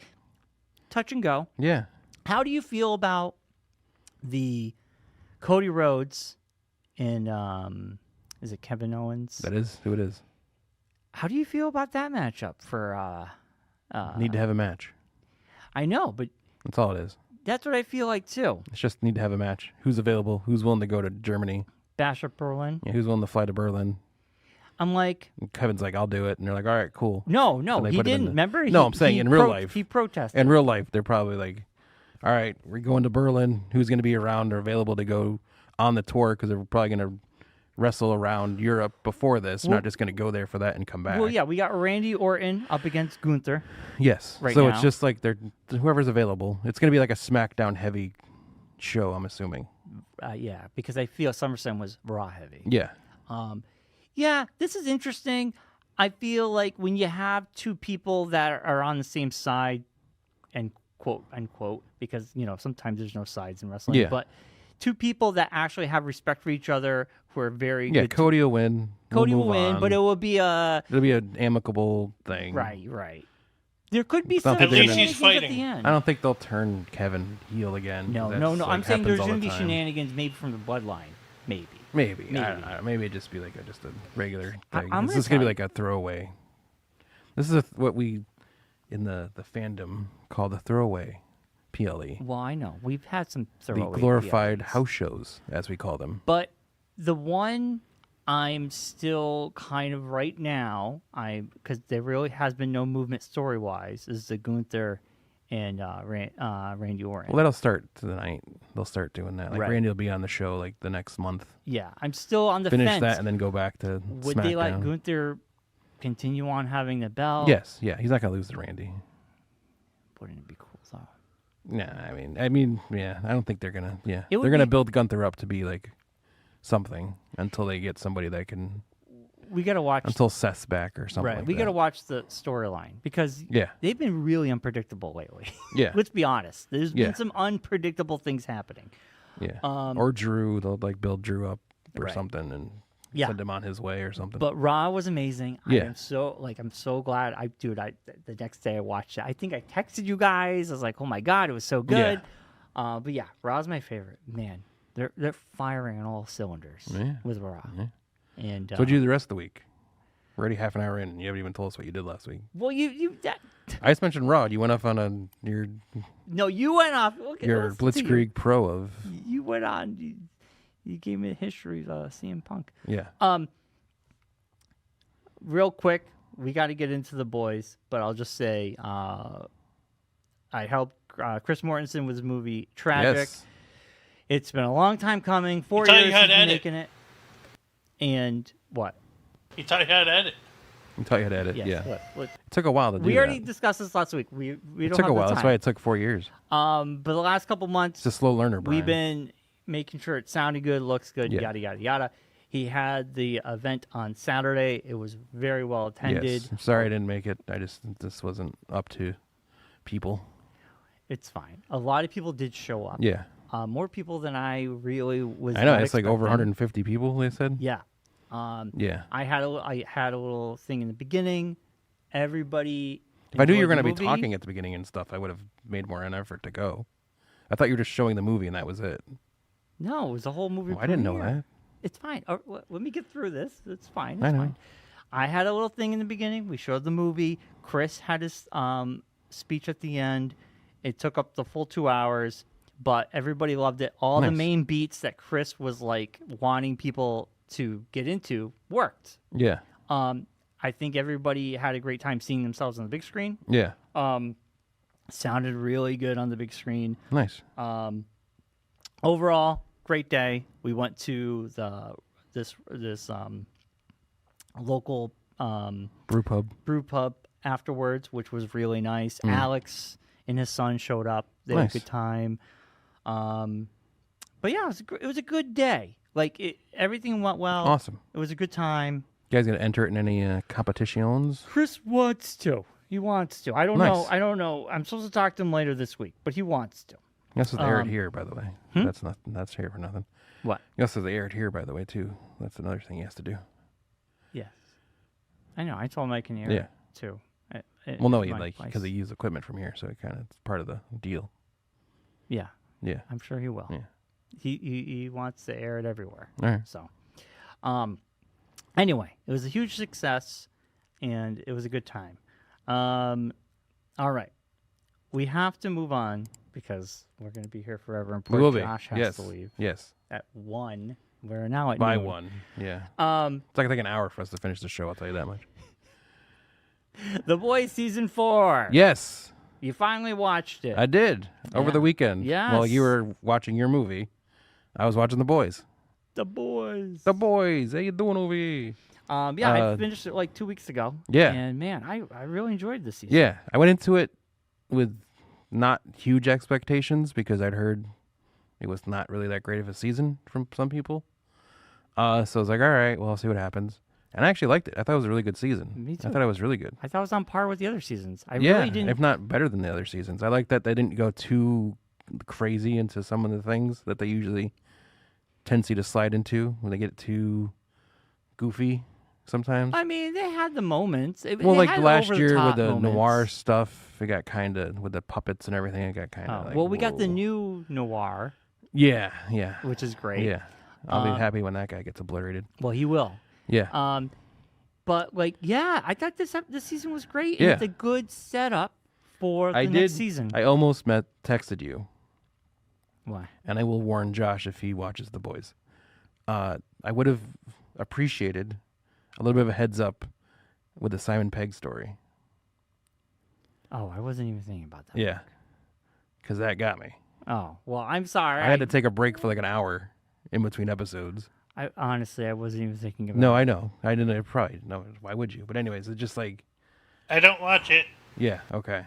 touch and go. Yeah. How do you feel about the Cody Rhodes and is it Kevin Owens? That is who it is. How do you feel about that matchup for Need to have a match. I know, but That's all it is. that's what I feel like too. It's just need to have a match. Who's available? Who's willing to go to Germany? Bash up Berlin. Yeah, who's willing to fly to Berlin? I'm like, And Kevin's like, I'll do it. And they're like, all right, cool. no, And they he put him in didn't. the- Remember? No, I'm saying in real life. He protested. In real life, they're probably like, all right, we're going to Berlin. Who's going to be around or available to go on the tour? Because they're probably going to wrestle around Europe before this. They're not just going to go there for that and come back. Well, yeah, we got Randy Orton up against Gunther. Yes. Right so now. it's just like they're whoever's available. It's going to be like a SmackDown heavy show, I'm assuming. Yeah, because I feel SummerSlam was Raw heavy. Yeah. Yeah, this is interesting. I feel like when you have two people that are on the same side, and quote unquote, because sometimes there's no sides in wrestling, Yeah. but two people that actually have respect for each other, who are very Yeah, good. Cody will win. Cody We'll will move win, on. but it will be a It'll be an amicable thing. right. There could be It's not some that they're gonna- At least he's shenanigans at fighting. the end. I don't think they'll turn Kevin heel again. No. That's, I'm saying there's happens all going to the be time. shenanigans, maybe from the bloodline, maybe. Maybe. Maybe. I don't know. Maybe it'd just be like just a regular thing. I'm This gonna is going to be tell like a throwaway. This is what we, in the fandom, call the throwaway PLE. Well, I know we've had some The throwaway glorified PLEs. house shows, as we call them. But the one I'm still kind of right now, because there really has been no movement story wise, is the Gunther and Randy Orton. Well, that'll start tonight. They'll start doing that. Like Right. Randy will be on the show like the next month. Yeah, I'm still on the Finish fence. that and then go back to Would SmackDown. they let Gunther continue on having the belt? Yes, yeah, he's not gonna lose to Randy. Wouldn't it be cool though? Yeah, I mean, yeah, I don't think they're gonna. Yeah, It would they're gonna be- build Gunther up to be like something until they get somebody that can. We got to watch. Until Seth's back or something. Right, like we got to that. watch the storyline because Yeah, they've been really unpredictable lately. yeah, Let's be honest. There's Yeah. been some unpredictable things happening. yeah. Um, Or Drew, they'll like build Drew up or Right. something and Yeah. send him on his way or something. But Raw was amazing. Yeah. I'm so glad. The next day I watched it. I think I texted you guys. I was like, oh my god, it was so good. But yeah, Raw's my favorite. Man, they're firing on all cylinders Yeah. with Raw. Yeah. And So what'd you do the rest of the week? We're already half an hour in, and you haven't even told us what you did last week. well, you I just mentioned Raw. You went off on your you went off. Okay, listen to Blitzkrieg Pro of You went on. You gave me a history of CM Punk. yeah. Real quick, we got to get into the boys, but I'll just say I helped Chris Mortensen with his movie Tragic. Yes. It's been a long time coming. 4 thought you years had he's been edit. making it. And what? He taught you how to edit. I taught you how to edit. Yes, Yeah. look, It took a while to do we already that. discussed this last week. We It don't took have a while. the That's time. why it took 4 years. But the last couple months, It's a slow learner, Brian. we've been making sure it sounded good, looks good, Yeah. yada yada yada. He had the event on Saturday. It was very well attended. Yes. I'm sorry I didn't make it. This wasn't up to people. It's fine. A lot of people did show up. Yeah. More people than I really was. I know. not It's like over expecting. 150 people, they said. Yeah. Yeah. I had a little thing in the beginning. Everybody. If I knew you were enjoyed going the to be movie. talking at the beginning and stuff, I would have made more an effort to go. I thought you were just showing the movie and that was it. No, it was a whole movie. Oh, I didn't know premiere. that. It's fine. Let me get through this. It's fine. It's I know. fine. I had a little thing in the beginning. We showed the movie. Chris had his speech at the end. It took up the full 2 hours, but everybody loved it. All the Nice. main beats that Chris was like wanting people to get into worked. Yeah. I think everybody had a great time seeing themselves on the big screen. Yeah. Sounded really good on the big screen. Nice. overall, great day. We went to this local Brew pub. afterwards, which was really nice. Alex and his son showed up. They had a Nice. good time. But yeah, it was a good day. Like everything went well. Awesome. It was a good time. You guys gonna enter it in any competitions? Chris wants to. He wants to. I don't Nice. know. I don't know. I'm supposed to talk to him later this week, but he wants to. Yes, they aired here, by the way. That's not. That's here for nothing. What? Yes, they aired here, by the way, too. That's another thing he has to do. Yes. I know. I told him I can hear Yeah. it too. Well, no, he my like place. because they use equipment from here, so it kind of it's part of the deal. Yeah, Yeah. I'm sure he will. Yeah. He wants to air it everywhere. All right. So, anyway, it was a huge success, and it was a good time. All right, we have to move on because we're going to be here forever, and We poor will be. Josh has Yes. to leave Yes. at 1. We're now at By noon. 1. Yeah. Um, It's like an hour for us to finish the show. I'll tell you that much. The Boys season 4. Yes, You finally watched it. I did over Yeah. the weekend. While you Yes. were watching your movie, I was watching The Boys. The Boys. The Boys. How you doing over here? Yeah, I finished it like 2 weeks ago. Yeah. And man, I really enjoyed this season. Yeah, I went into it with not huge expectations because I'd heard it was not really that great of a season from some people. So I was like, all right, well, I'll see what happens. And I actually liked it. I thought it was a really good season. Me too. I thought it was really good. I thought it was on par with the other seasons. I Yeah, really didn't. if not better than the other seasons. I like that they didn't go too crazy into some of the things that they usually tendency to slide into when they get too goofy sometimes. I mean, they had the moments. Well, they like had last year with over-the-top the moments. noir stuff, it got kind of, with the puppets and everything, it got kind Oh, of like, well, we got the whoa. new noir, Yeah. which is great. Yeah. I'll be happy when that guy gets obliterated. Well, he will. Yeah. But like, yeah, I thought this season was great. And Yeah. it's a good setup for the I next did. season. I almost texted you, Why? and I will warn Josh if he watches The Boys. I would have appreciated a little bit of a heads up with the Simon Pegg story. Oh, I wasn't even thinking about that. Yeah. Because that got me. Oh, well, I'm sorry. I had to take a break for like an hour in between episodes. I honestly, I wasn't even thinking about No, it. I know. I didn't. Probably no. Why would you? But anyways, it's just like, I don't watch it. yeah, okay.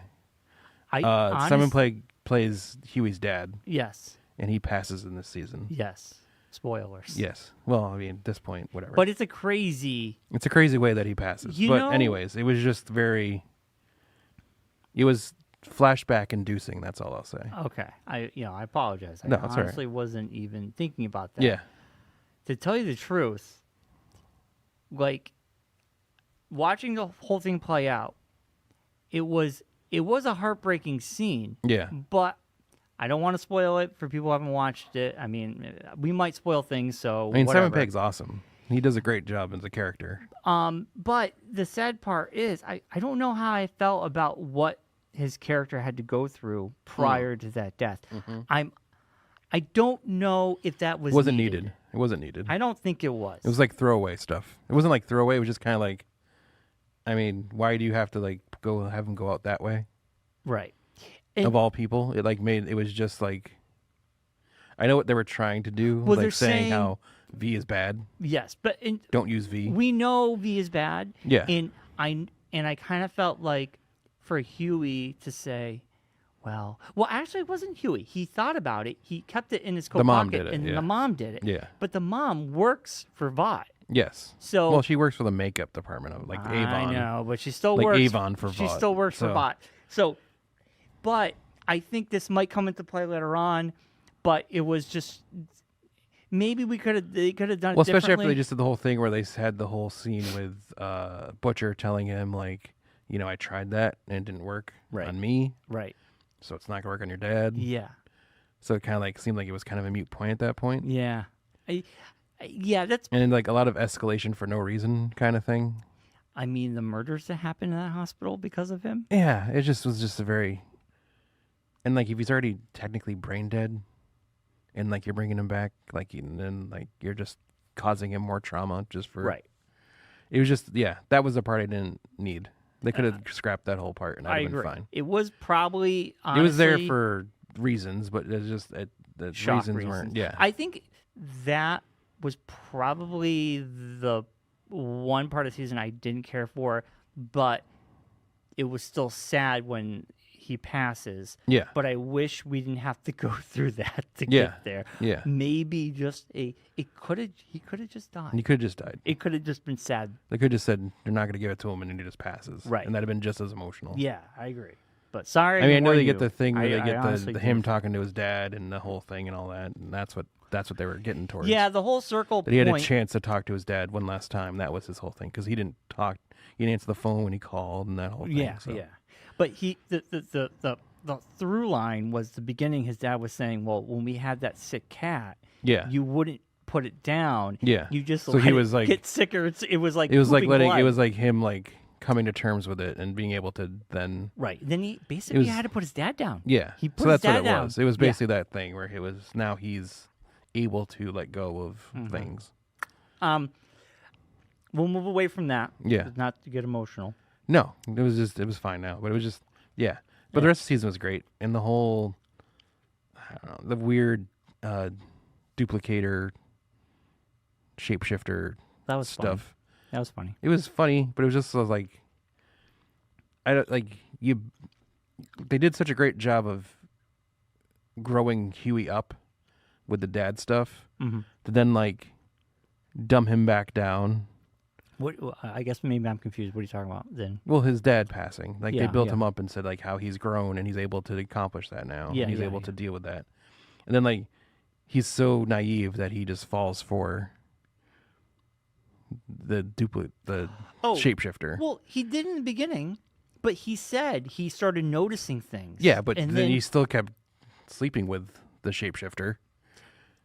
I Simon Pegg plays Huey's dad, Yes. and he passes in this season. Yes. Spoilers. Yes. Well, I mean, at this point, whatever. But it's a crazy. It's a crazy way that he passes. You But know- anyways, it was just very. It was flashback inducing. That's all I'll say. Okay. I apologize. I No, it's all right. honestly wasn't even thinking about that. Yeah. To tell you the truth, like watching the whole thing play out, it was a heartbreaking scene. Yeah. But I don't want to spoil it for people who haven't watched it. I mean, we might spoil things, so I mean, whatever. Simon Pegg's awesome. He does a great job as a character. But the sad part is, I don't know how I felt about what his character had to go through prior to that death. I don't know if that was It wasn't needed. It wasn't needed. I don't think it was. It was like throwaway stuff. It wasn't like throwaway. It was just kind of like, I mean, why do you have to like go have him go out that way? Right. And- Of all people, it like made it was just like, I know what they were trying to do, Well, they're like saying saying- how V is bad. Yes, but Don't use V. we know V is bad. Yeah. And I kind of felt like for Huey to say, well, actually, it wasn't Huey. He thought about it. He kept it in his coat The mom pocket, did it, and yeah. the mom did it. Yeah. But the mom works for Vought. Yes. So Well, she works for the makeup department of like Avon. I know, but she still Like works. Avon for She Vought, still works for so- Vought. So, but I think this might come into play later on. But it was just maybe they could have done it Well, especially after differently. they just did the whole thing where they had the whole scene with Butcher telling him like, you know, I tried that and it didn't work Right. on me, Right. so it's not gonna work on your dad. Yeah. So it kind of like seemed like it was kind of a mute point at that point. Yeah. Yeah, that's. And like a lot of escalation for no reason kind of thing. I mean, the murders that happened in that hospital because of him. Yeah, it just was just a very. And like if he's already technically brain dead, and like you're bringing him back, like and then like you're just causing him more trauma just for. Right. It was just that was the part I didn't need. They could have scrapped that whole part and I I'd have been agree. fine. It was probably honestly, It was there for reasons, but it's just the Shock reasons weren't. Yeah, I think that was probably the one part of the season I didn't care for, but it was still sad when he passes. yeah, But I wish we didn't have to go through that to Yeah. get there. yeah. Maybe just he could have just died. And he could have just died. It could have just been sad. They could have just said they're not going to give it to him, and he just passes. Right. And that'd have been just as emotional. Yeah, I agree. But sorry, I mean, I know warn they you. get the thing where I they get honestly the him did. talking to his dad and the whole thing and all that, and that's what they were getting towards. Yeah, the whole circle That he had a point. chance to talk to his dad one last time. That was his whole thing, because he didn't talk. He didn't answer the phone when he called, and that whole thing. Yeah, so. yeah. But the through line was the beginning. His dad was saying, "Well, when we had that sick cat, Yeah. you wouldn't put it down. Yeah. You just So let he it was like- get sicker. It was like It was like pooping letting. blood. It was like him like coming to terms with it and being able to then. right. Then he basically was- had to put his dad down. Yeah. He put so his that's what dad it down. was. It was Yeah. basically that thing where it was now he's able to let go of Mm-hmm. things. We'll move away from that. Yeah. Not to get emotional. No, it was fine now, but it was just yeah. But the rest of the season was great, and the whole I don't know, the weird duplicator shapeshifter That was funny. stuff. That was funny. It was funny, but it was just sort of like I don't like you. They did such a great job of growing Huey up with the dad stuff Mm-hmm. to then like dumb him back down. What? I guess maybe I'm confused. What are you talking about then? Well, his dad passing, like they Yeah, built yeah. him up and said like how he's grown and he's able to accomplish that now. Yeah, and he's yeah, able yeah. to deal with that. And then like he's so naive that he just falls for the Oh, shapeshifter. Well, he did in the beginning, but he said he started noticing things. Yeah, but and then he still kept sleeping with the shapeshifter,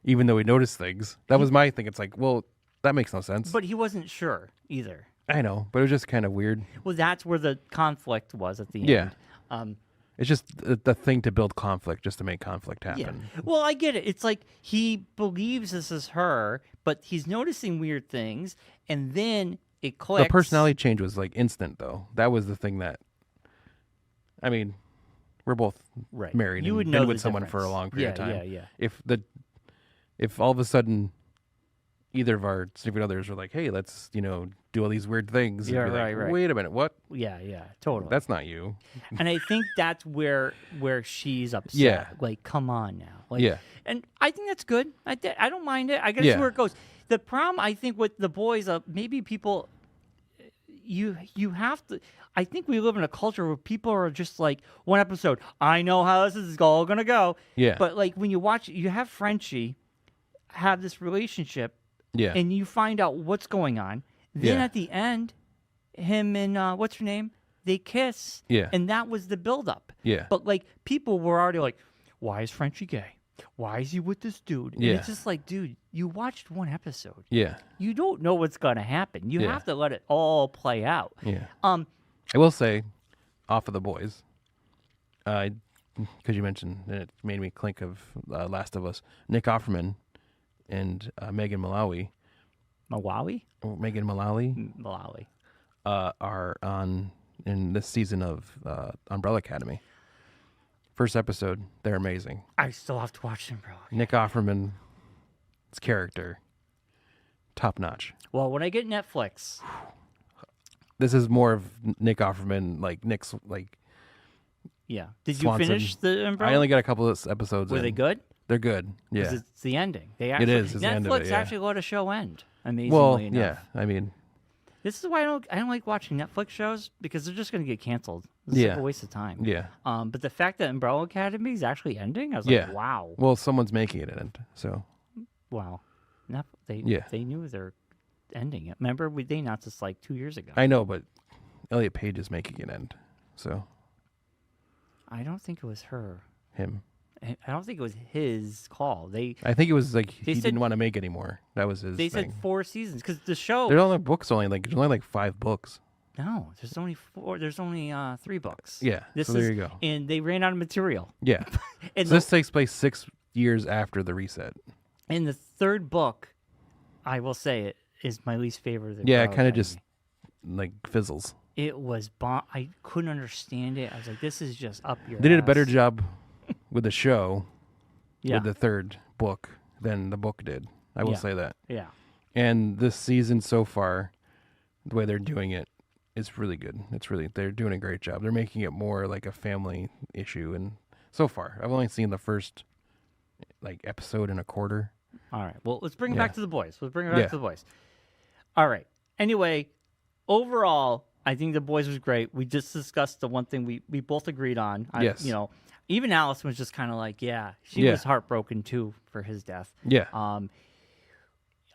even though he noticed things. That was my thing. It's like, well, that makes no sense. But he wasn't sure either. I know, but it was just kind of weird. Well, that's where the conflict was at the Yeah. end. Um, It's just the thing to build conflict, just to make conflict yeah. happen. Well, I get it. It's like he believes this is her, but he's noticing weird things, and then it clicks. The personality change was like instant, though. That was the thing that. I mean, we're both right. married You and would been know with the someone for a difference. long period of time. Yeah. If all of a sudden either of our significant others were like, "Hey, let's do all these weird things," and Yeah, be like, right. Wait a minute, what? Yeah, totally. That's not you. And I think that's where she's upset. Yeah. Like, come on now. Like, Yeah. And I think that's good. I don't mind it. I guess Yeah. where it goes. The problem, I think, with the boys, maybe people, you have to. I think we live in a culture where people are just like, one episode, I know how this is all gonna go. Yeah. But like when you watch, you have Frenchie have this relationship, Yeah. and you find out what's going on. Then Yeah. at the end, him and what's her name? They kiss. Yeah. And that was the buildup. Yeah. But like people were already like, why is Frenchie gay? Why is he with this dude? And Yeah. it's just like, dude, you watched one episode. Yeah. You don't know what's gonna happen. You Yeah. have to let it all play out. Yeah. Um, I will say, off of the boys, because you mentioned, and it made me think of Last of Us. Nick Offerman and Megan Mullally, Malawi? Malawi. are on in this season of Umbrella Academy. First episode, they're amazing. I still have to watch them, bro. Nick Offerman's character, top notch. Well, when I get Netflix, This is more of Nick Offerman, like Nick's like. yeah. Did Swanson. you finish the Umbrella? I only got a couple of episodes. Were in. they good? They're good. 'Cause Yeah. it's the ending. They actually, is. It's the end of Netflix it, yeah. actually let a show end. Amazingly Well, enough. yeah. I mean, This is why I don't like watching Netflix shows because they're just going to get canceled. It's like Yeah. a waste of time. yeah. But the fact that Umbrella Academy is actually ending, I was Yeah. like, wow, Well, someone's making it in it, so wow. They Yeah. they knew they're ending it. Remember, they announced this like 2 years ago. I know, but Elliot Page is making it end, so I don't think it was her. him. I don't think it was his call. I think it was like They he said- didn't want to make anymore. That was his They thing. said 4 seasons because the show. There's only there's only like 5 books. No, there's only 4. There's only 3 books. Yeah, This so is, there you go. And they ran out of material. Yeah, And so this takes place 6 years after the reset. in the 3rd book, I will say it is my least favorite. Of the Yeah, it Umbrella kind of Academy. just like fizzles. It was I couldn't understand it. I was like, this is just up your They did a better ass. job with the show, Yeah. with the third book than the book did. I will Yeah. say that. Yeah. And this season so far, the way they're doing it is really good. They're doing a great job. They're making it more like a family issue. And so far, I've only seen the first episode and a quarter. All right. Well, let's bring it Yeah. back to the boys. Let's bring it back Yeah. to the boys. All right. Anyway, overall, I think the boys was great. We just discussed the one thing we both agreed on. Yes. Even Allison was just kind of like, yeah, she Yeah. was heartbroken too for his death. Yeah.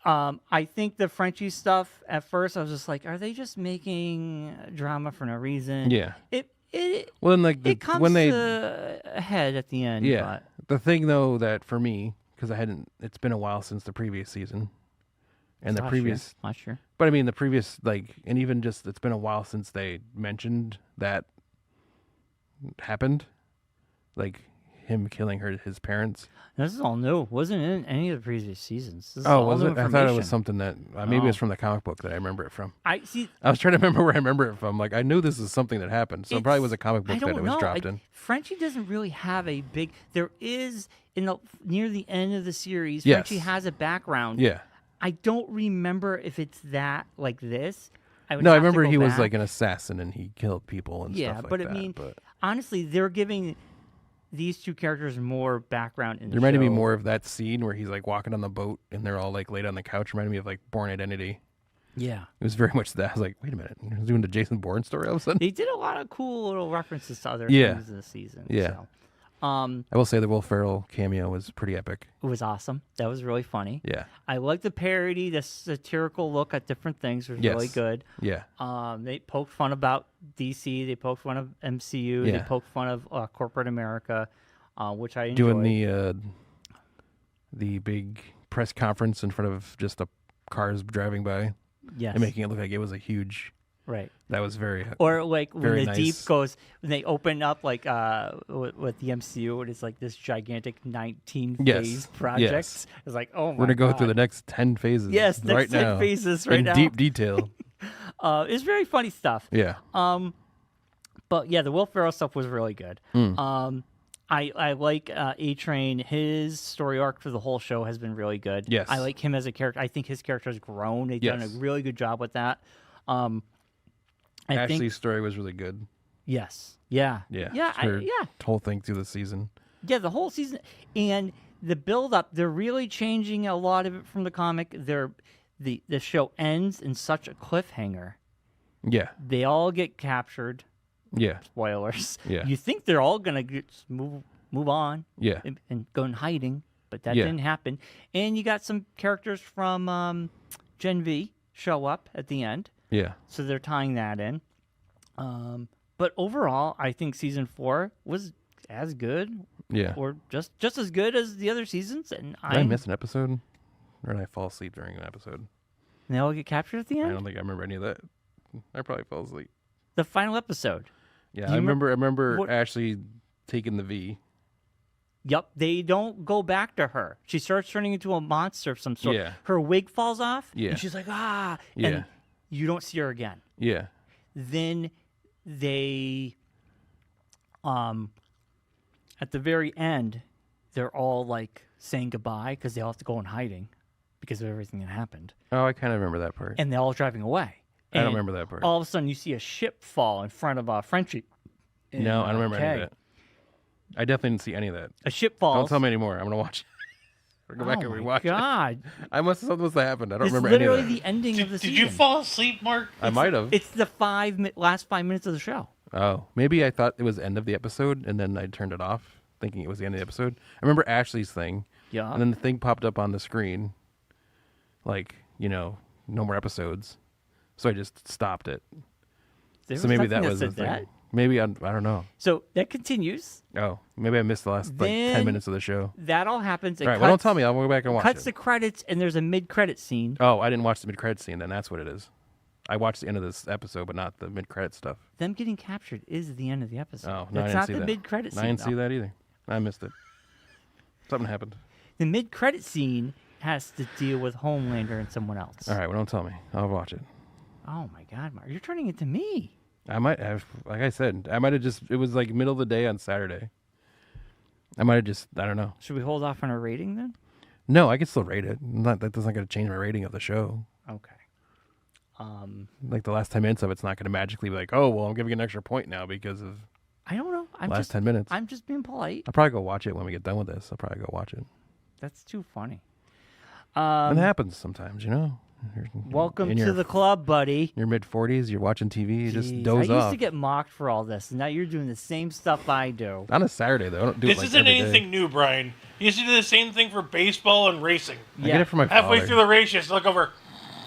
I think the Frenchie stuff at first, I was just like, are they just making drama for no reason? Yeah. It Well, then it comes when they to a head at the end. yeah. But The thing though that for me, because it's been a while since the previous season, and the previous. Last year. But I mean, the previous, and even just, it's been a while since they mentioned that happened. Like, him killing his parents. This is all new. Wasn't in any of the previous seasons. This is Oh, all was new it? I thought it information. was something that, maybe No. it's from the comic book that I remember it from. I see. I was trying to remember where I remember it from. Like, I knew this is something that happened. So it probably was a comic I book that don't it was know. dropped in. Frenchie doesn't really have a big. There is near the end of the series. Yes. Frenchie has a background. Yeah. I don't remember if it's that like this. Would No, I have to remember go he was back. like an assassin and he killed people and Yeah, stuff like but that. I mean, but honestly, they're giving these two characters more background in the there reminded me show. more of that scene where he's like walking on the boat and they're all like laid on the couch. Reminded me of like Born Identity. Yeah. It was very much that. I was like, wait a minute, you're doing the Jason Bourne story all of a sudden. They did a lot of cool little references to other Yeah. things this season. Yeah. So. I will say the Will Ferrell cameo was pretty epic. It was awesome. That was really funny. Yeah. I like the parody, the satirical look at different things was Yes. really good. Yeah. They poked fun about DC. They poked fun of MCU. They Yeah. poked fun of corporate America, which I enjoyed. Doing the big press conference in front of just the cars driving by yes, and making it look like it was a huge. right. That was very. Or like when Very the Deep nice. goes, when they open up like with the MCU, and it's like this gigantic 19 Yes. phase project. Yes. It's like, oh my We're gonna go through the God. next 10 phases. Yes, next right 10 now phases right in now. deep detail. It's very funny stuff. Yeah. But yeah, the Will Ferrell stuff was really good. Hmm. I like A-Train. His story arc for the whole show has been really good. Yes. I like him as a character. I think his character has grown. They've done a Yes. really good job with that. I Ashley's think story was really good. yes, yeah, Yeah. yeah, Her yeah, whole thing through the season. yeah. The whole season and the build up. They're really changing a lot of it from the comic. The show ends in such a cliffhanger. Yeah. They all get captured. Yeah. Spoilers. Yeah. You think they're all gonna move on Yeah. and go in hiding, but that Yeah. didn't happen. And you got some characters from Gen V show up at the end, Yeah. so they're tying that in. But overall, I think season 4 was as good, Yeah. or just as good as the other seasons. And Did I miss an episode? Or did I fall asleep during an episode? they all get captured at the I end. don't think I remember any of that. I probably fell asleep. The final episode. Yeah, Do I you remember what- Ashley taking the V. Yep, they don't go back to her. She starts turning into a monster of some sort. Yeah. Her wig falls off, Yeah. and she's like, ah, Yeah. and you don't see her again. Yeah. Then they, at the very end, they're all like saying goodbye because they all have to go in hiding because of everything that happened, Oh, I kind of remember that part. and they're all driving away. I don't And remember that part. All of a sudden, you see a ship fall in front of Frenchie. No, I don't remember any Okay. of that. I definitely didn't see any of that. A ship falls. Don't tell me anymore. I'm gonna watch. Or go back Oh and my rewatch it. God! Something must have happened. I don't It's remember any literally of that. the ending of the Did season. you fall asleep, Mark? I might have. It's the last 5 minutes of the show. Oh, maybe I thought it was the end of the episode, and then I turned it off, thinking it was the end of the episode. I remember Ashley's thing, Yeah. and then the thing popped up on the screen, like no more episodes. So I just stopped it. There So was maybe that nothing was the said thing. that. Maybe I don't know. So that continues. Oh, maybe I missed the last like 10 Then- minutes of the show. That all happens. It All right, well, don't cuts- tell me. I'll go back and watch Cuts it. the credits, and there's a mid-credit scene. Oh, I didn't watch the mid-credit scene. Then that's what it is. I watched the end of this episode, but not the mid-credit stuff. Them getting captured is the end of the episode. Oh, no, I That's didn't not see the that. mid-credit scene. I didn't see though. that either. I missed it. Something happened. The mid-credit scene has to deal with Homelander and someone else. All right, well, don't tell me. I'll watch it. Oh my God, Mark, you're turning it to me. I might have, like I said, I might have just, it was like middle of the day on Saturday. I might have just, I don't know. Should we hold off on our rating then? No, I can still rate it. That's not going to change my rating of the show. Okay. Like the last 10 minutes of it's not going to magically be like, oh, well, I'm giving an extra point now because of I don't know. last 10 minutes. I'm just being polite. I'll probably go watch it when we get done with this. I'll probably go watch it. That's too funny. It happens sometimes, you know. Welcome to the club, buddy. Your mid 40s, you're watching TV, you just Jeez, doze I off. used to get mocked for all this, and now you're doing the same stuff I do. On a Saturday though, I don't do This it like isn't every anything day. new, Brian. You used to do the same thing for baseball and racing. I get it from my Halfway father. through the race, you just look over.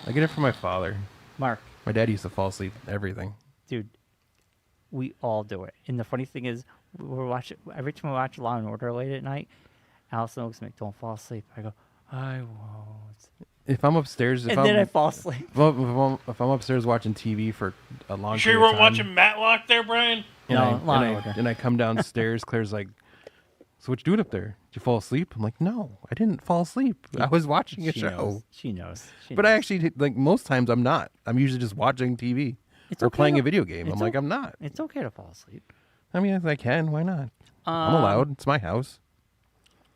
I get it from my father. Mark, My dad used to fall asleep everything. dude, we all do it. And the funny thing is, we're watching every time we watch Law and Order late at night. Allison looks at me, "Don't fall asleep." I go, "I won't." If I'm upstairs, And then I fall asleep. if I'm upstairs watching TV for a long You sure you period of weren't time, watching Matlock there, Brian? No, Law and Order. and I come downstairs, Claire's like, "So what you doing up there? Did you fall asleep?" I'm like, "No, I didn't fall asleep. I was watching a She show." knows. She knows. She But I knows. actually, like, most times I'm not. I'm usually just watching TV It's or okay playing to- a video game. I'm it's like, o- I'm not. It's okay to fall asleep. I mean, if I can, why not? I'm allowed. It's my house.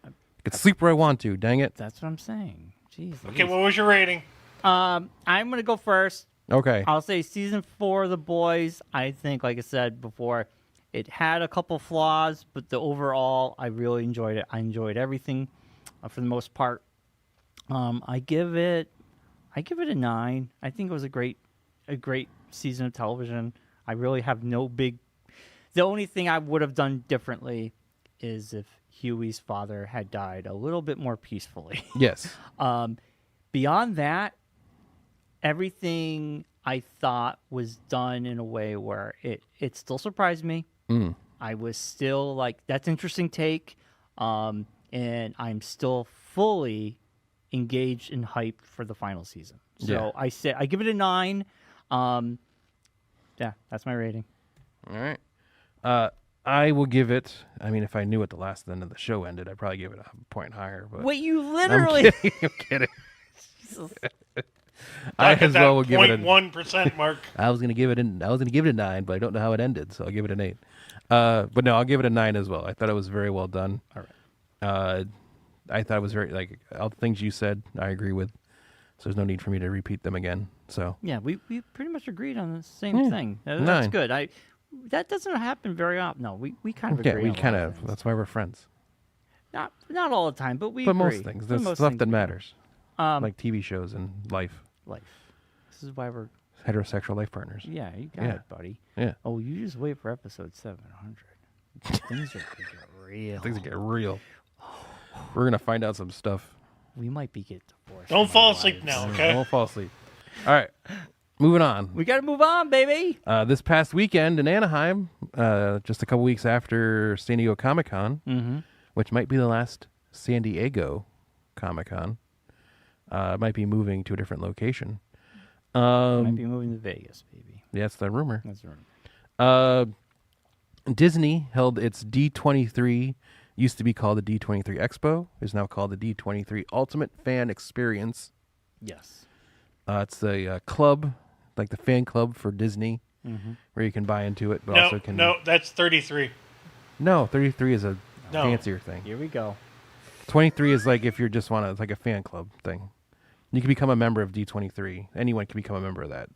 I can sleep where I want to. Dang it. That's what I'm saying. Jeez. Okay, Louise. what was your rating? I'm gonna go first. Okay. I'll say season 4 of The Boys. I think, like I said before, it had a couple flaws, but the overall, I really enjoyed it. I enjoyed everything for the most part. I give it a 9. I think it was a great season of television. I really have no big. The only thing I would have done differently is if Huey's father had died a little bit more peacefully. Yes. Beyond that, everything I thought was done in a way where it still surprised me. I was still like, that's interesting take, and I'm still fully engaged and hyped for the final season. So Yeah. I give it a 9. Yeah, that's my rating. All right. I will give it. I mean, if I knew at the last end of the show ended, I'd probably give it a point higher. But Wait, you I'm literally? kidding. I'm kidding. Jesus. I Back at as that well will give it a. 0.1% mark. I was gonna give it a 9, but I don't know how it ended, so I'll give it an 8. But no, I'll give it a 9 as well. I thought it was very well done. All right. I thought it was very, like, all the things you said, I agree with. So there's no need for me to repeat them again. So Yeah, we pretty much agreed on the same Yeah, thing. That's 9. good. That doesn't happen very often. No, we kind of yeah, agree. we on a lot kind of of. things. That's why we're friends. Not all the time, but we But agree. most things, For there's most stuff things that we matters, agree. like TV shows and life, Life. This is why we're heterosexual life partners. yeah. You got Yeah. it, buddy. Yeah, Oh, you just wait for episode 700. Things are gonna get real. things get real. We're gonna find out some stuff. We might be get divorced. Don't from our fall asleep wives. now, I okay? won't fall asleep. All right, moving on. We got to move on, baby. This past weekend in Anaheim, just a couple weeks after San Diego Comic-Con, Mm-hmm. which might be the last San Diego Comic-Con, might be moving to a different location. Might be moving to Vegas, baby. Yeah, that's the rumor. That's right. Disney held its D23, used to be called the D23 Expo, is now called the D23 Ultimate Fan Experience. Yes. It's a club, like the fan club for Disney, where you can buy into it, but also can... No, that's 33. No, 33 is a No. fancier thing. Here we go. 23 is like if you just want to, it's like a fan club thing. You can become a member of D23. Anyone can become a member of that.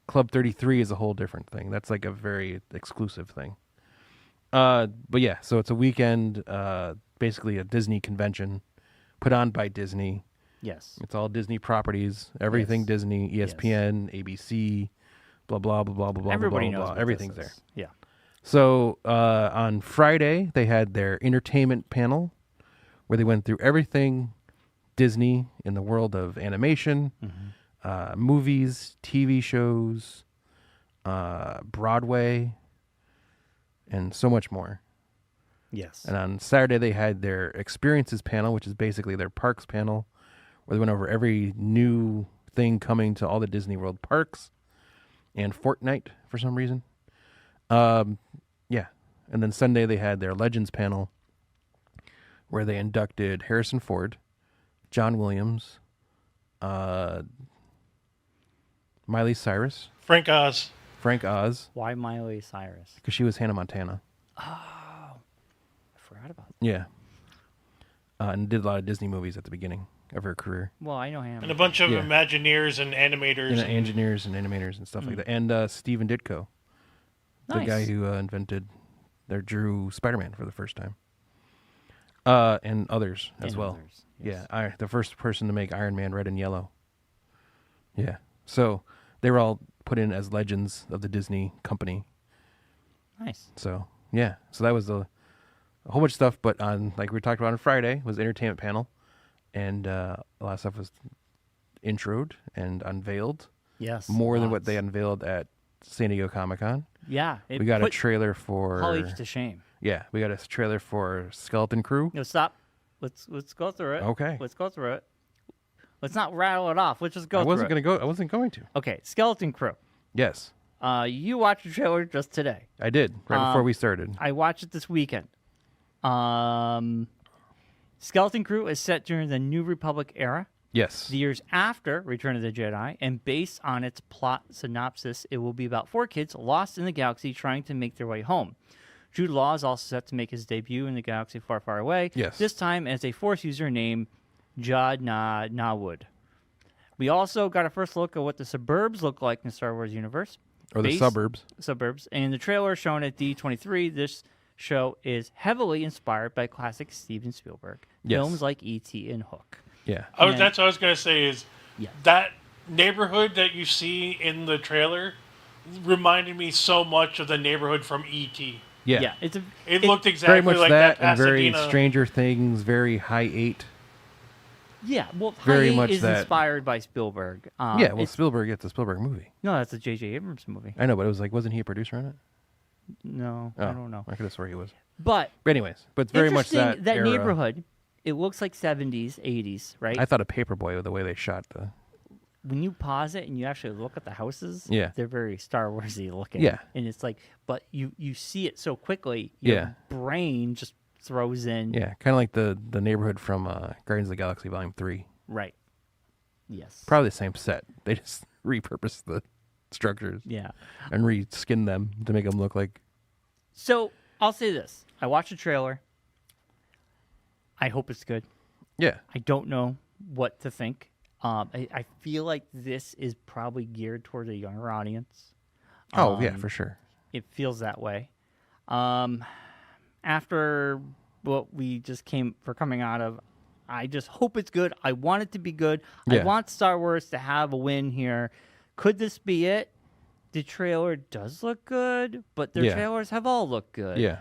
Club 33 is a whole different thing. That's like a very exclusive thing. But yeah, so it's a weekend, basically a Disney convention put on by Disney. Yes. It's all Disney properties, everything Yes. Disney, ESPN, ABC, blah, blah, blah, blah, blah, blah, Everybody blah, knows blah. what Everything's this there. is. Yeah. So on Friday, they had their entertainment panel where they went through everything Disney in the world of animation, movies, TV shows, Broadway, and so much more. Yes. And on Saturday, they had their experiences panel, which is basically their parks panel, where they went over every new thing coming to all the Disney World parks and Fortnite for some reason. Yeah. And then Sunday, they had their Legends panel, where they inducted Harrison Ford, John Williams, Miley Cyrus, Frank Oz. Frank Oz, Why Miley Cyrus? because she was Hannah Montana. I forgot forgot about that. Yeah. And did a lot of Disney movies at the beginning of her career. Well, I know him. And a bunch of Yeah. Imagineers and animators. And and- engineers and animators and stuff like that. And Steven Ditko, the guy who drew Spider-Man for the first time. And others as well. Others, yes. Yeah, the first person to make Iron Man red and yellow. Yeah. So they were all put in as legends of the Disney company. Nice. So, yeah. So that was a whole bunch of stuff, but on, like we talked about on Friday, was the entertainment panel. And a lot of stuff was introed and unveiled. Yes. More than what lots. they unveiled at San Diego Comic-Con. Yeah. We got a put trailer for... College to shame. Yeah, we got a trailer for Skeleton Crew. No, stop. Let's go through it. Okay. Let's go through it. Let's not rattle it off. Let's just go I wasn't through going it. to go. I wasn't going to. Okay, Skeleton Crew. Yes, You watched the trailer just today. I did right before we started. I watched it this weekend. Skeleton Crew is set during the New Republic era, Yes. the years after Return of the Jedi, and based on its plot synopsis, it will be about 4 kids lost in the galaxy trying to make their way home. Jude Law is also set to make his debut in the galaxy far, far away. Yes. This time as a Force user named Jad Nawood. We also got a first look at what the suburbs look like in the Star Wars universe. Or the Based- suburbs. And the trailer shown at D23, this show is heavily inspired by classic Steven Spielberg Yes. films like E.T. and Hook. Yeah. And- That's what I was going to say is Yeah. that neighborhood that you see in the trailer reminded me so much of the neighborhood from E.T. Yeah. It's a It looked exactly Very much like that, that and very Pasadena. Stranger Things, very High 8. yeah. Well, Very High 8 much is that. inspired by Spielberg. Yeah, well, it's- Spielberg, it's a Spielberg movie. no, that's a J.J. Abrams movie. I know, but it was like, wasn't he a producer on it? No, Oh, I don't know. I could have swore he was. But But anyways, but it's very much interesting, that era. neighborhood. It looks like 70s, 80s, right? I thought of Paperboy with the way they shot the... When you pause it and you actually look at the houses, Yeah. they're very Star Warsy looking. Yeah. And it's like, but you see it so quickly, your Yeah. brain just throws in. Yeah, kind of like the neighborhood from Guardians of the Galaxy Volume 3. Right. Yes. Probably the same set. They just repurposed the structures Yeah. and reskinned them to make them look like... So I'll say this: I watched the trailer. I hope it's good. Yeah. I don't know what to think. I feel like this is probably geared towards a younger audience. Oh, yeah, for sure. It feels that way. After what we just coming out of, I just hope it's good. I want it to be good. Yeah. I want Star Wars to have a win here. Could this be it? The trailer does look good, but their Yeah. trailers have all looked good. Yeah.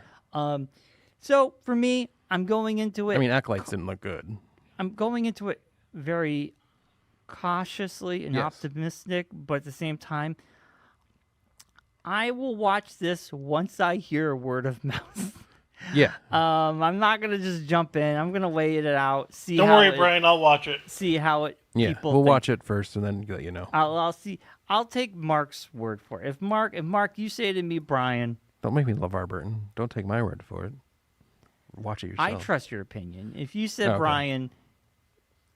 So for me, I'm going into it. I mean, Acolytes didn't look good. I'm going into it very cautiously and Yes. optimistic, but at the same time, I will watch this once I hear word of mouth. Yeah. I'm not gonna just jump in. I'm gonna wait it out. Don't worry, Brian. I'll watch it. See how it. Yeah. People We'll think. watch it first and then let you know. I'll see. I'll take Mark's word for it. If Mark, you say to me, Brian, Don't make me LeVar Burton. Don't take my word for it. Watch it yourself. I trust your opinion. If you said, Okay. Brian,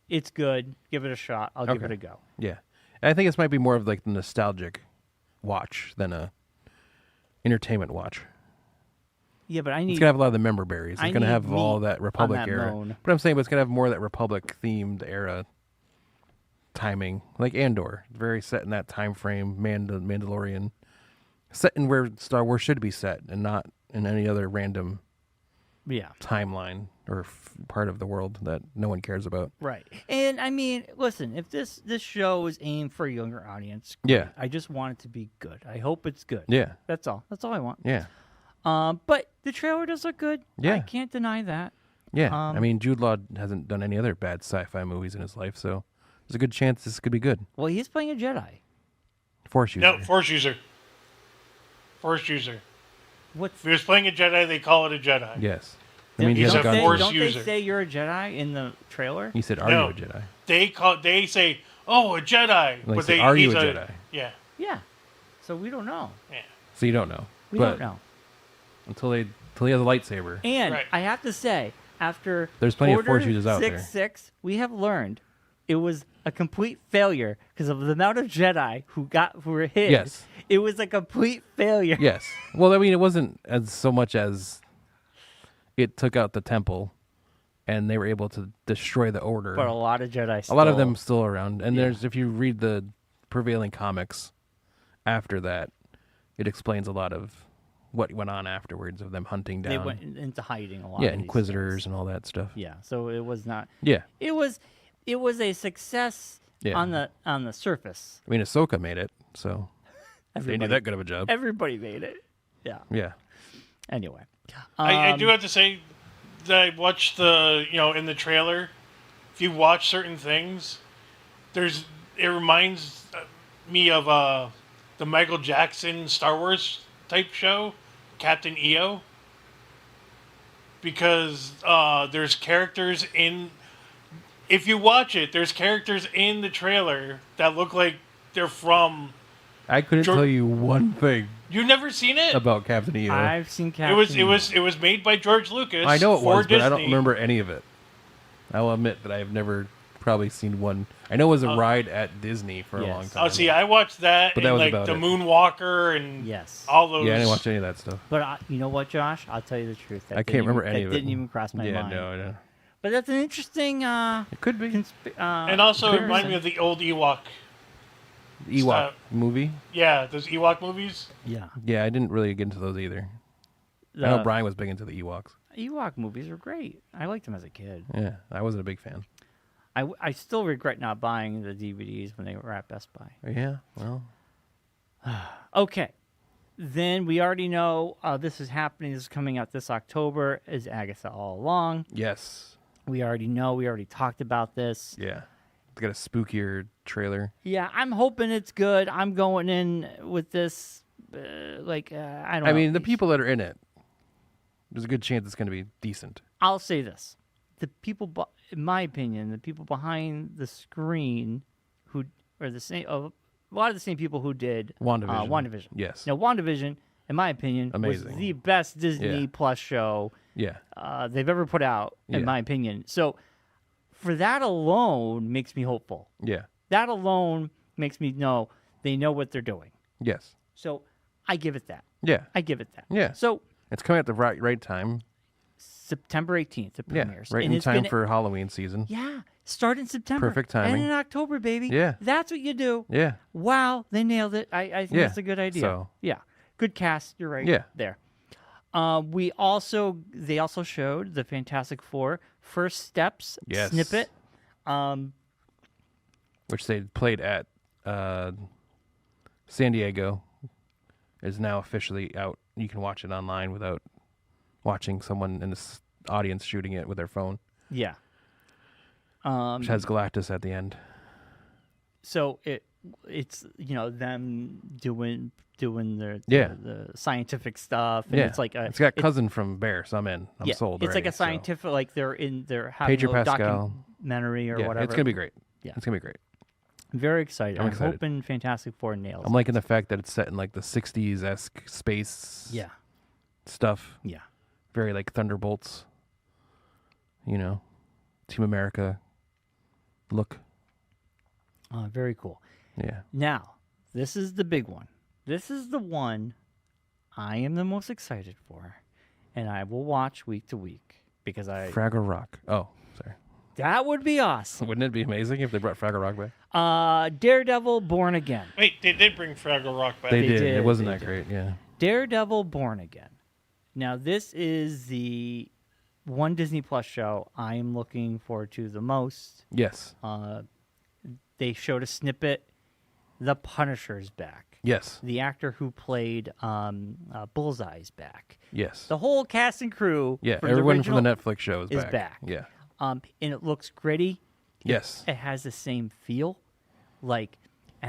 it's good, give it a shot. I'll give it Okay. a go. Yeah. And I think this might be more of like the nostalgic watch than a entertainment watch. Yeah, but I It's need. gonna have a lot of the member berries. It's I gonna need have all meat that Republic on that era. bone. But I'm saying, but it's gonna have more of that Republic themed era timing, like Andor, very set in that time frame. Mandalorian, set in where Star Wars should be set, and not in any other random Yeah. timeline or part of the world that no one cares about. Right. And I mean, listen, if this show is aimed for a younger audience, Yeah. I just want it to be good. I hope it's good. Yeah. That's all. That's all I want. Yeah. But the trailer does look good. Yeah. I can't deny that. Yeah. I Um, mean, Jude Law hasn't done any other bad sci-fi movies in his life, so there's a good chance this could be good. Well, he's playing a Jedi. Force user. No, Force user. Force user. What's If he was playing a Jedi, they call it a Jedi. Yes. I mean, he He's hasn't a gone. Force don't user. they say you're a Jedi in the trailer? He said, "Are No. you a Jedi?" They say, "Oh, a Jedi," Like, but say, they "Are you he's a Jedi?" Yeah, Yeah. So we don't know. yeah. So you don't know. We but don't know. until he has a lightsaber. And Right. I have to say, after There's plenty of Order Force users out there. 6, we have learned it was a complete failure because of the amount of Jedi who were hit. Yes. It was a complete failure. Yes. Well, I mean, it wasn't as so much as it took out the temple, and they were able to destroy the Order. But a lot of Jedi. A lot of them still around, and there's if you read the prevailing comics after that, it explains a lot of what went on afterwards of them hunting down. They went into hiding a lot. Yeah, of these Inquisitors things. and all that stuff. Yeah, so it was not. Yeah, It was a success Yeah. on the surface. I mean, Ahsoka made it, so they Everybody, did that good of a job. Everybody made it. Yeah. Yeah, Anyway, I do have to say that I watched in the trailer. If you watch certain things, it reminds me of the Michael Jackson Star Wars type show, Captain EO. Because there's characters in. If you watch it, there's characters in the trailer that look like they're from. I couldn't tell you one thing You've never seen it? about Captain EO. I've seen Captain. It was made by George Lucas. I know it for was, Disney. but I don't remember any of it. I will admit that I have never probably seen one. I know it was a ride at Disney for a yes. long time. Oh, see, I watched that, But and that was like about the it. Moonwalker and Yes. all those. Yeah, I didn't watch any of that stuff. But you know what, Josh? I'll tell you the truth. That I can't remember didn't any even- of it. That didn't even cross my mind. No. But that's an interesting. It could be. And also, it comparison. reminded me of the old Ewok. Ewok Stop. movie. Yeah, those Ewok movies. Yeah. Yeah, I didn't really get into those either. I know Brian was big into the Ewoks. Ewok movies are great. I liked them as a kid. Yeah, I wasn't a big fan. I still regret not buying the DVDs when they were at Best Buy. Yeah, well, Okay. Then we already know this is happening. This is coming out this October. Is Agatha All Along? yes, We already know. We already talked about this. yeah. It's got a spookier trailer. Yeah, I'm hoping it's good. I'm going in with this. I don't know. I mean, the people that are in it, there's a good chance it's going to be decent. I'll say this: the people, in my opinion, the people behind the screen, who are the same, a lot of the same people who did WandaVision. WandaVision. Yes. Now, WandaVision, in my opinion, Amazing. was the best Disney Yeah. Plus show Yeah, they've ever put out, in Yeah. my opinion. So, for that alone, makes me hopeful. yeah, That alone makes me know they know what they're doing. yes, So, I give it that. yeah, I give it that. yeah. So, It's coming at the right time. September 18th, it Yeah, premieres. right And in it's time gonna- for Halloween season. Yeah, start in September. Perfect timing. And in October, baby. Yeah. That's what you do. Yeah, Wow, they nailed it. I think Yeah, that's a good idea. so- Yeah, good cast. You're right. Yeah. There. They also showed the Fantastic Four first steps Yes. snippet. which they played at San Diego, is now officially out. You can watch it online without watching someone in the audience shooting it with their phone, Yeah. which has Galactus at the end. So it's them doing Yeah. the scientific stuff. And Yeah, It's like it's got Cousin from Bear, so I'm sold. It's like already, a so. scientific they're having Pedro a little Pascal. documentary or Yeah, whatever. it's gonna be great. Yeah. It's gonna be great. Very excited. I'm excited. hoping Fantastic Four nails. I'm liking the fact that it's set in like the '60s esque space Yeah. stuff. Yeah. Very like Thunderbolts. Team America look. Very cool. Yeah. Now, this is the big one. This is the one I am the most excited for, and I will watch week to week because Fraggle Rock. Oh, sorry. that would be awesome. Wouldn't it be amazing if they brought Fraggle Rock back? Daredevil Born Again. Wait, they did bring Fraggle Rock back. They They did. did, It wasn't they that did. great. Yeah. Daredevil Born Again. Now, this is the one Disney Plus show I am looking forward to the most. Yes. They showed a snippet. The Punisher's back. Yes. The actor who played Bullseye's back. Yes. The whole cast and crew. Yeah. from Everyone the from original, the Netflix show is is back. back. Yeah. and it looks gritty. Yes. It has the same feel, and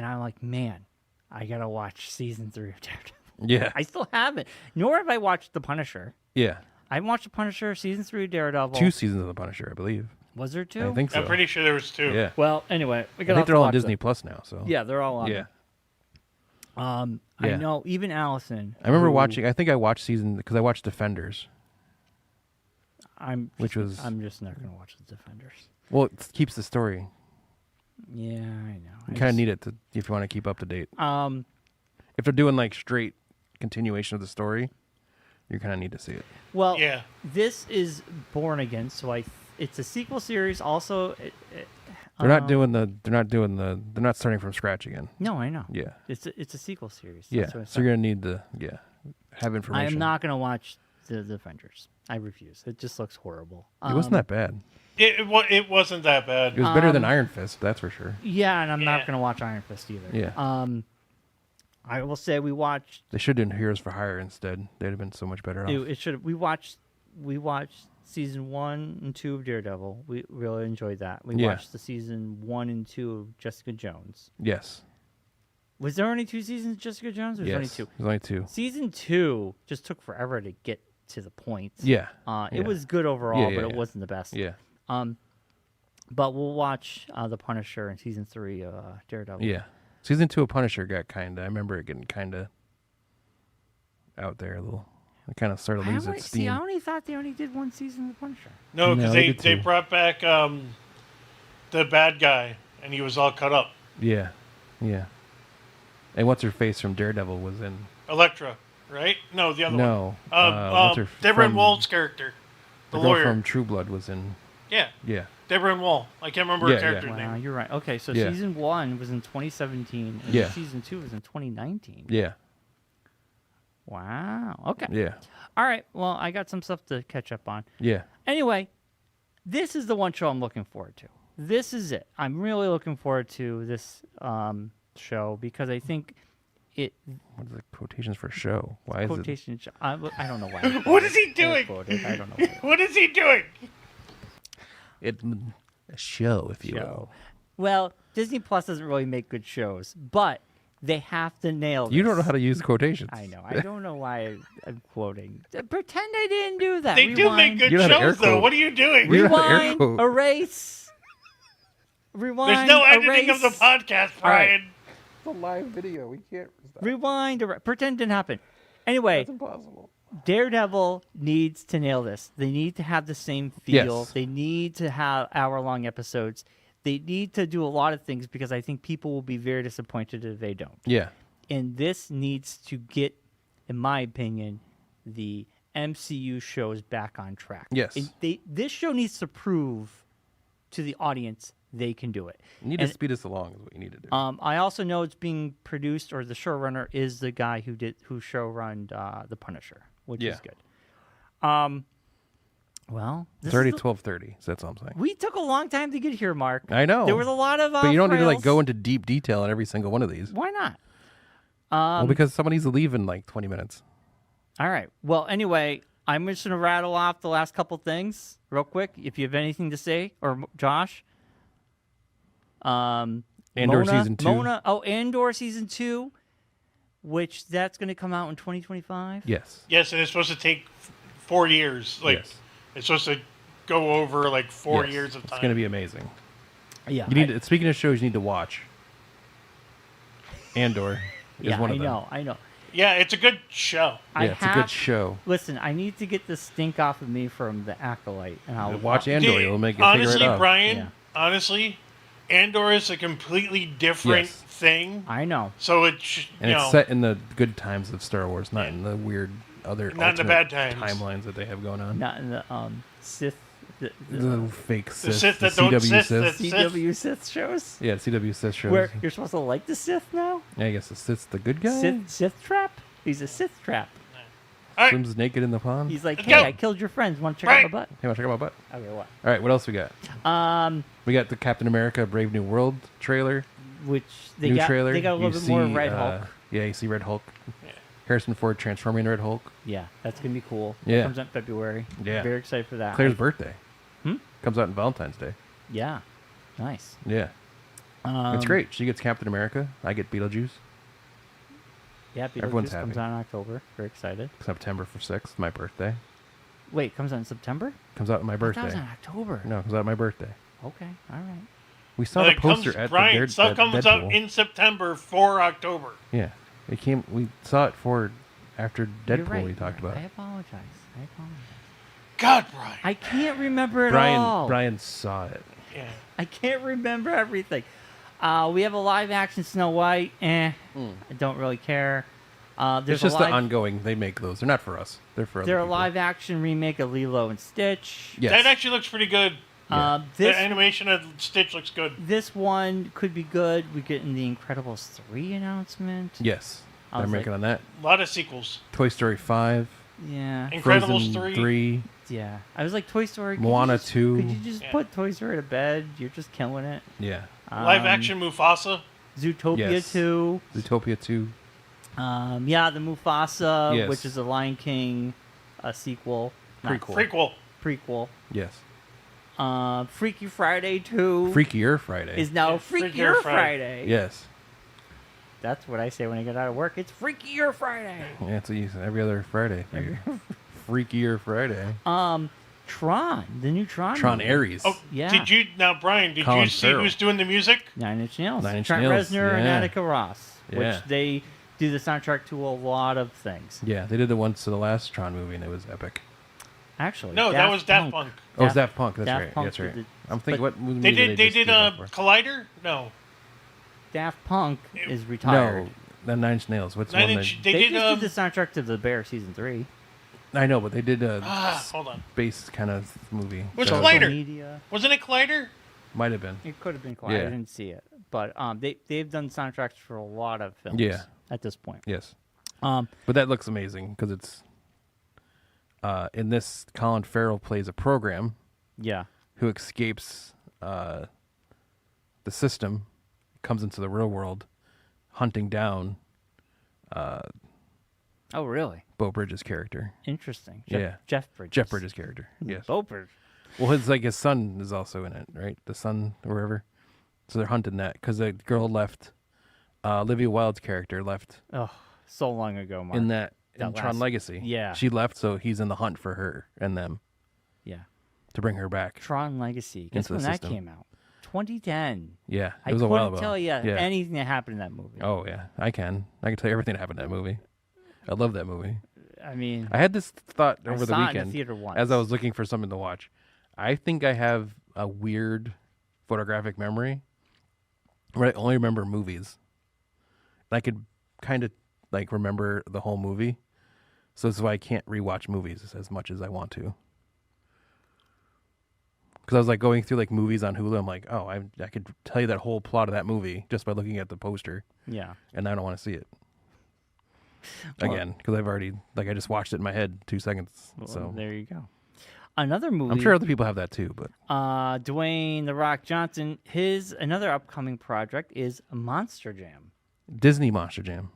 I'm like, man, I gotta watch season 3 of Daredevil. Yeah. I still haven't. Nor have I watched The Punisher. Yeah. I watched The Punisher season 3 of Daredevil. 2 seasons of The Punisher, I believe. Was there 2? I think so. I'm pretty sure there was 2. Yeah. Well, anyway, we I got. think they're all on Disney Plus now. So. Yeah, they're all on. Yeah. I Yeah. know. Even Allison. I remember who- watching. I think I watched because I watched Defenders. I'm just not gonna watch The Defenders. Well, it keeps the story. Yeah, I know. You kind of need it to if you want to keep up to date. Um, If they're doing like straight continuation of the story, you kind of need to see it. Well, Yeah. this is Born Again, so it's a sequel series. Also, They're not doing the. They're not starting from scratch again. No, I know. Yeah. It's a sequel series. Yeah. That's what So you're gonna need to have I information. am not gonna watch the Avengers. I refuse. It just looks horrible. It wasn't that bad. It wasn't that bad. It was better than Iron Fist, that's for sure. Yeah, and I'm not Yeah. gonna watch Iron Fist either. Yeah. I will say we watched. They should have done Heroes for Hire instead. They'd have been so much better off. It should. We watched season 1 and 2 of Daredevil. We really enjoyed that. We Yeah. watched the season 1 and 2 of Jessica Jones. Yes. Was there only 2 seasons of Jessica Jones? Or was there only Yes. 2? There's only 2. Season 2 just took forever to get to the point. Yeah. It Yeah. was good overall, Yeah, yeah, but it yeah. wasn't the best. Yeah. But we'll watch The Punisher in season 3 of Daredevil. Yeah. Season 2 of Punisher got kind of. I remember it getting kind of out there a little. It kind of started losing its steam. I only thought they only did 1 season of The Punisher. No, No, because they they did too. brought back the bad guy, and he was all cut up. Yeah. Yeah. And what's her face from Daredevil was in. Elektra, right? No, the other No. one. what's her Deborah from- Wall's character, the girl lawyer. from True Blood was in. Yeah, Yeah. Deborah Wall. I can't remember Yeah, her character's Wow, name. you're right. Okay, so Yeah. season 1 was in 2017, and Yeah. season 2 was in 2019. Yeah. Wow. Okay. Yeah. All right. Well, I got some stuff to catch up on. Yeah. Anyway, this is the one show I'm looking forward to. This is it. I'm really looking forward to this show because I think it What are the quotations for show? Why is it? quotation. I don't know why. What is he doing? I don't know. What is he doing? A show, if you Show. will. Well, Disney Plus doesn't really make good shows, but they have to nail this. You don't know how to use quotations. I know. I don't know why I'm quoting. Pretend I didn't do that. They do make good You know how to air shows, though. quote. What are you doing? You know how to air Rewind, quote. erase. Rewind, There's no editing erase. of the podcast, All right. Brian. It's a live video. We can't. Rewind, pretend didn't happen. Anyway, impossible. Daredevil needs to nail this. They need to have the same feel. Yes. They need to have hour-long episodes. They need to do a lot of things because I think people will be very disappointed if they don't. Yeah. And this needs to get, in my opinion, the MCU shows back on track. Yes. This show needs to prove to the audience they can do it. You need And- to speed us along is what you need to do. I also know it's being produced, or the showrunner is the guy who showrunned The Punisher, which Yeah. is good. Well, this It's already is the- 12:30, so that's all I'm saying. we took a long time to get here, Mark. I know. There was a lot of But you don't need to frails. go into deep detail on every single one of these. Why not? Well, because someone needs to leave in like 20 minutes. All right. Well, anyway, I'm just going to rattle off the last couple things real quick. If you have anything to say, or Josh. Andor Mona, season 2. Andor season 2, which that's going to come out in 2025. Yes. Yes, and it's supposed to take 4 years. Like Yes. it's supposed to go over like 4 Yes. years of time. It's going to be amazing. Yeah. You need to, speaking of shows you need to watch. Andor is Yeah, one of I them. know. I know. Yeah, it's a good show. I Yeah, it's a have, good show. Listen, I need to get the stink off of me from the Acolyte, and I'll Watch Andor. Dude, It'll make you honestly, figure it out. Brian, Yeah. honestly, Andor is a completely different Yes. thing. I know. So it's And it's set in the good times of Star Wars, not in the weird other Not in the alternate bad times. timelines that they have going on. Not in the Sith, the The fake Sith, the Sith the that don't CW Sith, Sith. that- CW Sith shows. Yeah, CW Sith shows. Where you're supposed to like the Sith now? Yeah, I guess the Sith's the good guy. Sith trap? He's a Sith trap. All right, Swims naked in the pond. He's like, Let's hey, go. I killed your friends. Want to check out my Right. butt? Hey, wanna check out my butt? Okay, what? All right, what else we got? Um, We got the Captain America: Brave New World trailer. which they New got trailer. they got a little You bit more see, Red Hulk. Yeah, you see Red Hulk. Harrison Ford transforming Red Hulk. Yeah, that's gonna be cool. Yeah. That comes out in February. Yeah. Very excited for that. Claire's birthday. Hmm? Comes out on Valentine's Day. Yeah, nice. Yeah, it's great. She gets Captain America. I get Beetlejuice. Yeah, Everyone's Beetlejuice comes happy. out in October. Very excited. September 6th, my birthday. Wait, comes out in September? Comes out on my That was in birthday. October. No, it comes out on my birthday. Okay, all right. We saw it the poster comes, at Brian, the stuff at comes Deadpool. out in September for October. Yeah, it came. We saw it for after You're Deadpool. right. We talked about. I apologize. God, Brian. I can't remember it all. Brian saw it. Yeah. I can't remember everything. We have a live action Snow White. I don't really care. There's It's just a the live, ongoing. They make those. They're not for us. They're for other they're a people. live action remake of Lilo and Stitch. Yes. That actually looks pretty good. The This animation of Stitch looks good. this one could be good. We're getting the Incredibles 3 announcement. Yes. I They're was making like- on that. A lot of sequels. Toy Story 5. Yeah. Incredibles Frozen 3. Yeah. I was like, Toy Story. could you Moana just- 2. Could you just Yeah. put Toy Story to bed? You're just killing it. Yeah. Live action Mufasa. Zootopia Yes. 2. Zootopia 2. Yeah, the Mufasa, Yes. which is a Lion King sequel. Not Prequel. Prequel. Prequel. Yes. Freaky Friday 2 Freakier Friday. is now Yeah, Freakier Freakier Friday. Yes. That's what I say when I get out of work. It's Freakier Friday. Yeah, it's every other Friday. for you. Freakier Friday. Tron, the new Tron. Tron movie. Ares. Oh, Yeah. Brian, did Colin you see Farrell. who's doing the music? 9 Inch Nails. 9 Inch Trent Nails, Reznor and yeah. Attica Ross, Yeah. which they do the soundtrack to a lot of things. Yeah, they did the ones to the last Tron movie, and it was epic. Actually, No, that was Daft Punk. Oh, it's Daft Punk. That's Daft right. Punk That's right. did- I'm thinking, but what movie They did did just do that for? Collider? No. Daft Punk is retired. No, the Nine Inch Nails. What's the Nine one Inch, that... they They did just did the soundtrack to The Bear season 3. I know, but they did a hold on. space kind of movie. Was that Collider? Media. Wasn't it Collider? Might have been. It could have been quiet. Yeah. I didn't see it, but they've done soundtracks for a lot of films. Yeah. At this point. Yes. Um, But that looks amazing because it's... in this, Colin Farrell plays a program yeah. who escapes the system, comes into the real world, hunting down Oh, really? Bo Bridges' character. Interesting. Yeah. Jeff Bridges. Jeff Bridges' character. Yes. Bo Bridges. Well, his son is also in it, right? The son or wherever. So they're hunting that because the girl left. Olivia Wilde's character left Oh, so long ago, Mark. in That Tron last- Legacy. yeah. She left, so he's in the hunt for her and them Yeah. to bring her back. Tron Legacy. Guess Into when the that system. came out? 2010. Yeah, I it was a couldn't while ago. tell you yeah. anything that happened in that movie. Oh yeah, I can tell you everything that happened in that movie. I love that movie. I mean, I had this thought I over the saw it in the weekend theater once. as I was looking for something to watch. I think I have a weird photographic memory where I only remember movies. I could kind of like remember the whole movie, so that's why I can't rewatch movies as much as I want to. Because I was like going through like movies on Hulu, I'm like, oh, I could tell you that whole plot of that movie just by looking at the poster, yeah. and I don't want to see it Well- again because I've already like I just watched it in my head 2 seconds. Well, So there you go. Another movie. I'm sure other people have that too, but Dwayne The Rock Johnson. Another upcoming project is Monster Jam. Disney Monster Jam.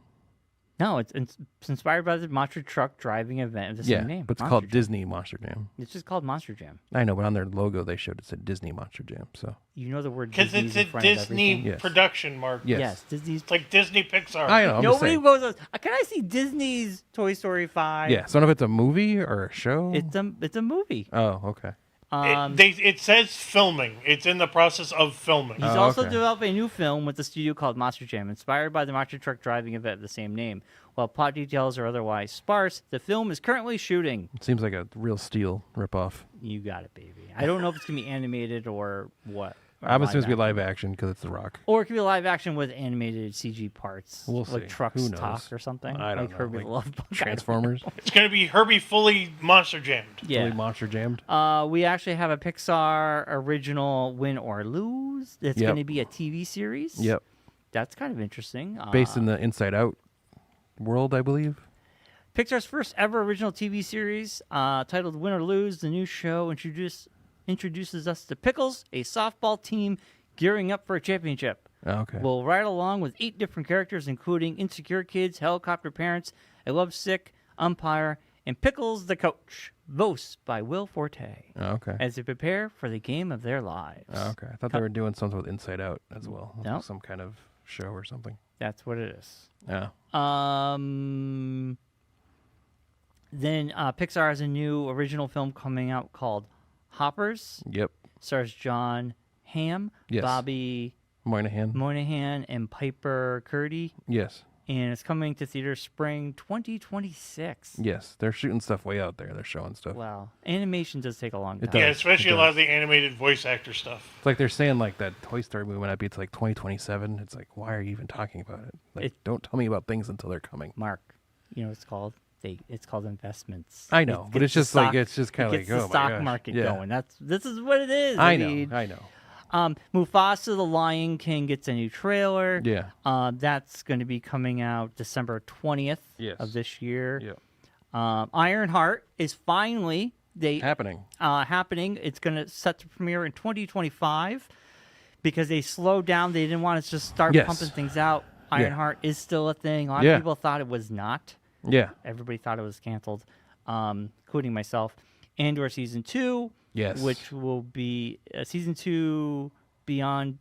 No, it's inspired by the monster truck driving event of the Yeah, same name. but it's Monster called Jam. Disney Monster Jam. It's just called Monster Jam. I know, but on their logo they showed it said Disney Monster Jam. So You know the word Because Disney's it's in a front of Disney everything? Yes. production, Mark. yes, Yes, Disney's. It's like Disney Pixar. I know. I'm just Nobody saying. goes. Can I see Disney's Toy Story 5? Yeah, so I don't know if it's a movie or a show. It's a movie. Oh, okay. It says filming. It's in the process of filming. He's Oh, also okay. developing a new film with the studio called Monster Jam, inspired by the monster truck driving event of the same name. While plot details are otherwise sparse, the film is currently shooting. It seems like a Real Steel ripoff. You got it, baby. I don't know if it's gonna be animated or what. or I'm assuming it's live gonna be action. live action because it's The Rock. Or it could be live action with animated CG parts. We'll like see. trucks Who knows? talk or something. I don't like know. Herbie Like the Love Bug. Transformers. It's going to be Herbie fully monster jammed. Yeah. Fully Monster Jammed. We actually have a Pixar original Win or Lose. It's Yep. going to be a TV series. Yep. That's kind of interesting. Based in the Inside Out world, I believe. Pixar's first ever original TV series, titled Win or Lose. The new show introduces us to Pickles, a softball team gearing up for a championship. Oh, okay. We'll ride along with 8 different characters, including insecure kids, helicopter parents, a lovesick umpire, and Pickles the coach. Voiced by Will Forte. Oh, okay. As they prepare for the game of their lives. Oh, okay. I thought they were doing something with Inside Out as well. No. Some kind of show or something. That's what it is. Yeah. Then Pixar has a new original film coming out called Hoppers. Yep. Stars John Hamm, Yes. Bobby Moynihan. Moynihan, and Piper Curdy. Yes. And it's coming to theaters spring 2026. Yes. They're shooting stuff way out there. They're showing stuff. Wow. Animation does take a long It time. Yeah, does. especially It a lot does. of the animated voice actor stuff. It's like they're saying like that Toy Story movie might not be to like 2027. It's like, why are you even talking about it? Like, don't tell me about things until they're coming. Mark, you know, it's called investments. I know, but it's just like it's just kind of like, the oh my stock gosh. market Yeah. going. This is what it is. I mean, know. Mufasa the Lion King gets a new trailer. Yeah. That's going to be coming out December 20th Yes. of this year. Yeah. Ironheart is finally Happening. happening. It's going to set to premiere in 2025 because they slowed down. They didn't want to just start Yes. pumping things out. Yeah. Ironheart is still a thing. A lot Yeah. of people thought it was not. Yeah. Everybody thought it was canceled, including myself. Andor Season 2, Yes. which will be Season 2 beyond.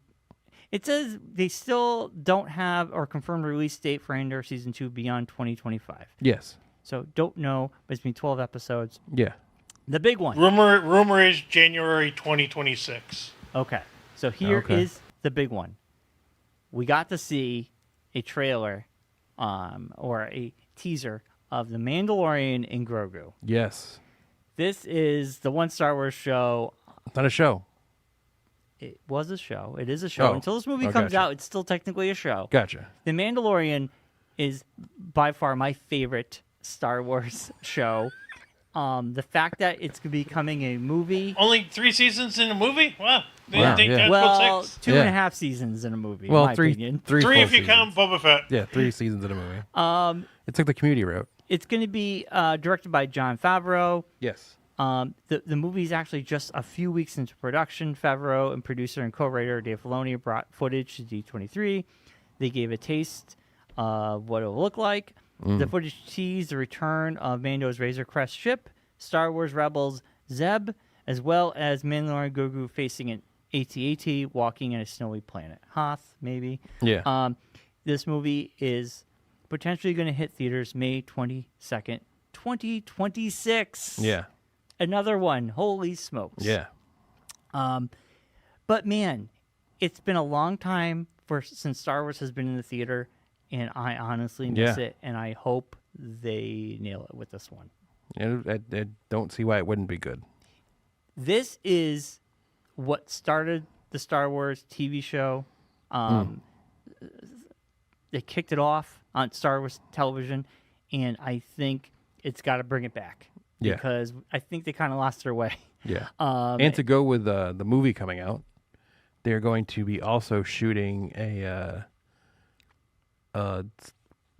It says they still don't have or confirmed release date for Andor Season 2 beyond 2025. Yes. So don't know, but it's been 12 episodes. Yeah. The big one. Rumor is January 2026. Okay. So here Okay. is the big one. We got to see a trailer or a teaser of The Mandalorian and Grogu. Yes. This is the one Star Wars show. It's not a show. It was a show. It is a show. Oh. Until this movie Oh, comes gotcha. out, it's still technically a show. Gotcha. The Mandalorian is by far my favorite Star Wars show. The fact that it's becoming a movie. Only 3 seasons in a movie? Wow. They Wow, think yeah. that's Well, about 6. 2.5 seasons in a movie, Well, in my three opinion. full 3 if you seasons. count Boba Fett. Yeah, 3 seasons in a movie. It's like the Community route. It's going to be directed by Jon Favreau. Yes. The movie is actually just a few weeks into production. Favreau and producer and co-writer Dave Filoni brought footage to D23. They gave a taste of what it will look like. The footage teased the return of Mando's Razor Crest ship, Star Wars Rebels Zeb, as well as Mandalorian Grogu facing an AT-AT walking in a snowy planet. Hoth, maybe. Yeah. This movie is potentially going to hit theaters May 22nd, 2026. yeah. Another one. Holy smokes. Yeah. But man, it's been a long time since Star Wars has been in the theater, and I honestly miss Yeah. it, and I hope they nail it with this one. I don't see why it wouldn't be good. This is what started the Star Wars TV show. They kicked it off on Star Wars television, and I think it's got to bring it back. Yeah. Because I think they kind of lost their way. Yeah. And to go with the movie coming out, they're going to be also shooting a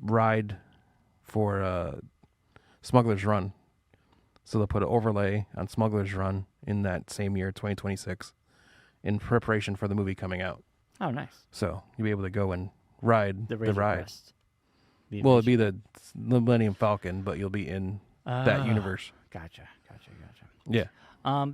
ride for Smuggler's Run. So they'll put an overlay on Smuggler's Run in that same year, 2026, in preparation for the movie coming out. Oh, nice. So you'll be able to go and ride the Razor ride. Crest. Well, it'd be the Millennium Falcon, but you'll be in that universe. Gotcha. Yeah.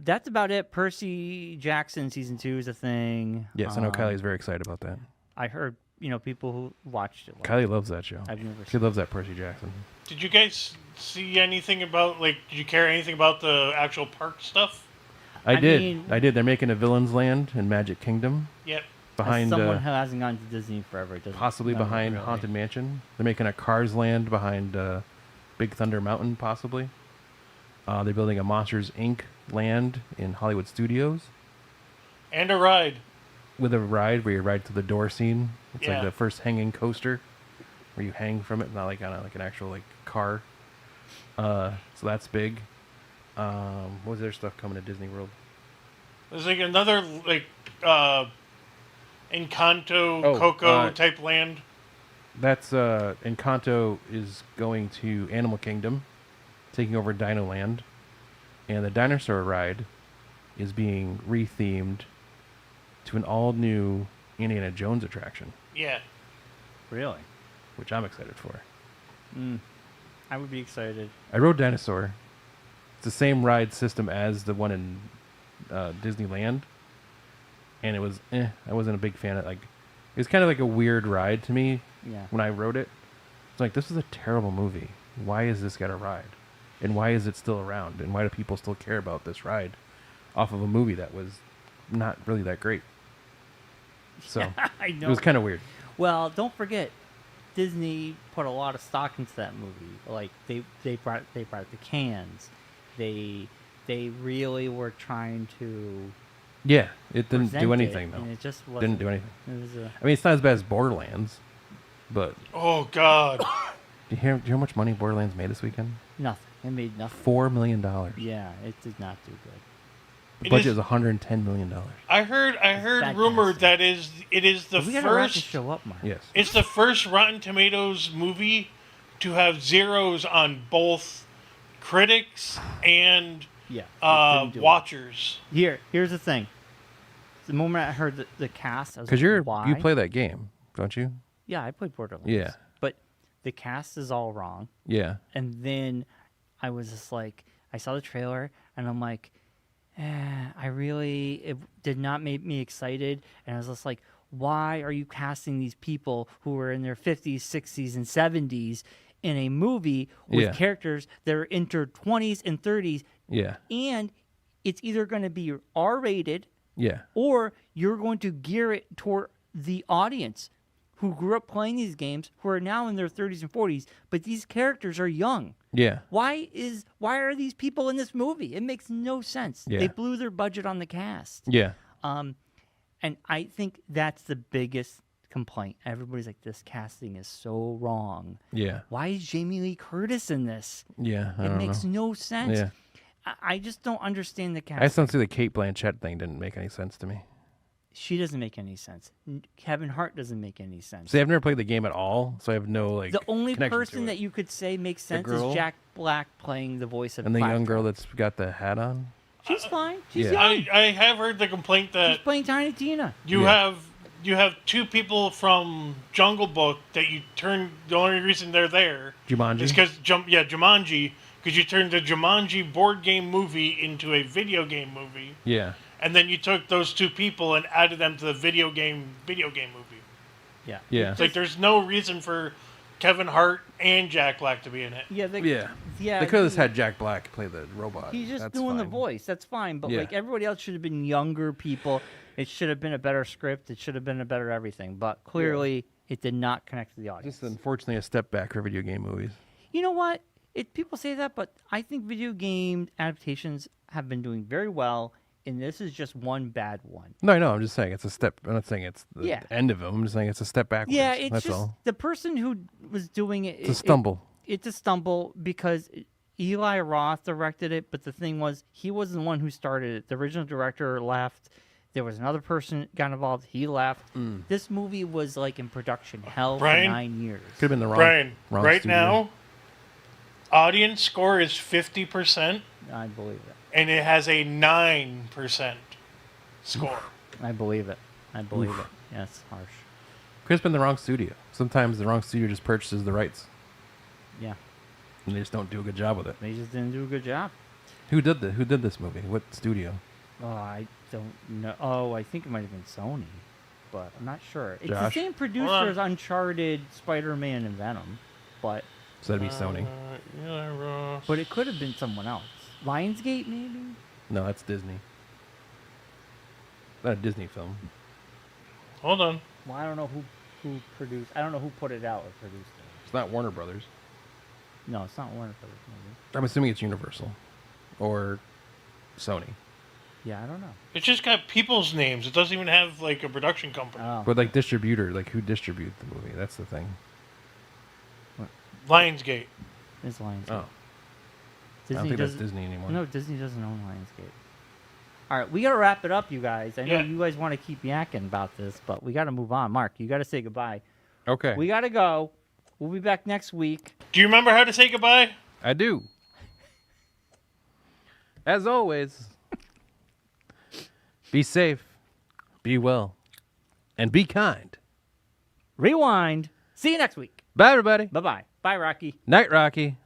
That's about it. Percy Jackson season 2 is a thing. Yes, I know Kylie's very excited about that. I heard, people who watched it. Kylie loves that show. I've never She seen loves that Percy Jackson. Did you guys see anything about, did you care anything about the actual park stuff? I did. mean- They're making a Villain's Land in Magic Kingdom Yep. behind, As someone who hasn't gone to Disney forever, doesn't possibly know behind really. Haunted Mansion. They're making a Cars Land behind Big Thunder Mountain, possibly. They're building a Monsters Inc. land in Hollywood Studios And a ride. with a ride where you ride to the door scene. It's Yeah. like the first hanging coaster where you hang from it, not like on an actual car. So that's big. What was their stuff coming to Disney World? There's another, Encanto, Oh, Coco type land. That's Encanto is going to Animal Kingdom, taking over Dino Land, and the dinosaur ride is being rethemed to an all-new Indiana Jones attraction, Yeah. Really? which I'm excited for. I would be excited. I rode Dinosaur. It's the same ride system as the one in Disneyland, and it was I wasn't a big fan of it was kind of like a weird ride to me. Yeah. When I wrote it, it's like, this is a terrible movie. Why is this got a ride? And why is it still around? And why do people still care about this ride off of a movie that was not really that great? So I know. it was kind of weird. Well, don't forget, Disney put a lot of stock into that movie. Like they brought the cans. They really were trying to. Yeah, it didn't present do it, anything though. and it just wasn't, Didn't do anything. It was I mean, it's not as bad as Borderlands, but Oh, God. Do you hear how much money Borderlands made this weekend? Nothing. It made nothing. $4 million. Yeah, it did not do good. The It budget is- is $110 million. I heard rumored that it is the We got to wrap the first. show up, Mark. Yes. It's the first Rotten Tomatoes movie to have zeros on both critics and Yeah. it didn't do it. watchers. Here's the thing. The moment I heard the cast, I was Because like, why? you play that game, don't you? Yeah, I played Borderlands. Yeah. But the cast is all wrong. Yeah. And then I was just like, I saw the trailer, and I'm like, it did not make me excited. And I was just like, why are you casting these people who are in their 50s, 60s, and 70s in a movie with Yeah. characters that are in their 20s and 30s? Yeah. And it's either going to be R-rated Yeah. or you're going to gear it toward the audience who grew up playing these games, who are now in their 30s and 40s, but these characters are young. Yeah. Why are these people in this movie? It makes no sense. Yeah. They blew their budget on the cast. Yeah. And I think that's the biggest complaint. Everybody's like, this casting is so wrong. Yeah. Why is Jamie Lee Curtis in this? Yeah. I It don't makes know. no sense. Yeah. I just don't understand the I cast. just don't see the Kate Blanchett thing didn't make any sense to me. She doesn't make any sense. Kevin Hart doesn't make any sense. See, I've never played the game at all, so I have no like. The only connection to person it. that you could say makes sense girl? is Jack Black playing the voice of and the young Platform. girl that's got the hat on. She's fine. She's Yeah. young. I have heard the complaint She's that playing Tiny Tina. you Yeah. have two people from Jungle Book that you turn. The only reason they're there Jumanji. is because Jumanji, because you turned the Jumanji board game movie into a video game movie, Yeah. and then you took those two people and added them to the video game movie. Yeah. Yeah. It's like there's no reason for Kevin Hart and Jack Black to be in it. Yeah. Yeah. They could have just had Jack Black play the robot. He's just That's doing the fine. voice. That's fine. But Yeah. like everybody else should have been younger people. It should have been a better script. It should have been a better everything. But clearly, it did not connect to the audience. Just unfortunately a step back for video game movies. You know what? People say that, but I think video game adaptations have been doing very well, and this is just one bad one. No, I know. I'm just saying it's a step. I'm not saying it's the Yeah. end of them. I'm just saying it's a step backwards. Yeah, it's That's just all. the person who was doing it. It's a stumble. It's a stumble because Eli Roth directed it, but the thing was, he wasn't the one who started it. The original director left. There was another person got involved. He left. This movie was like in production hell Brian? for 9 years. Could have been the wrong. Brian, wrong right studio. now, audience score is 50%, I believe it. and it has a 9% score. I believe it. I believe it. Yeah, it's harsh. Could have been the wrong studio. Sometimes the wrong studio just purchases the rights, Yeah, and they just don't do a good job with it. they just didn't do a good job. Who did this movie? What studio? Oh, I don't know. Oh, I think it might have been Sony, but I'm not sure. It's the Josh? same producer Hold on. as Uncharted, Spider-Man, and Venom, but So that'd be Sony. Yeah, Ross. it could have been someone else. Lionsgate, maybe. No, that's Disney. Not a Disney film. Hold on. Well, I don't know who produced. I don't know who put it out or produced it. It's not Warner Brothers. No, it's not Warner Brothers. Maybe. I'm assuming it's Universal or Sony. Yeah, I don't know. It's just got people's names. It doesn't even have like a production company. Oh, But like distributor, like who distributes the movie? That's the thing. Lionsgate. it's Lionsgate. Oh, I don't Disney think that's doesn't. Disney anymore. No, Disney doesn't own Lionsgate. All right, we gotta wrap it up, you guys. I know Yeah. you guys want to keep yakking about this, but we gotta move on. Mark, you gotta say goodbye. Okay. We gotta go. We'll be back next week. Do you remember how to say goodbye? I do. As always, be safe, be well, and be kind. Rewind. See you next week. Bye, everybody. Bye bye. Bye, Rocky. Night, Rocky.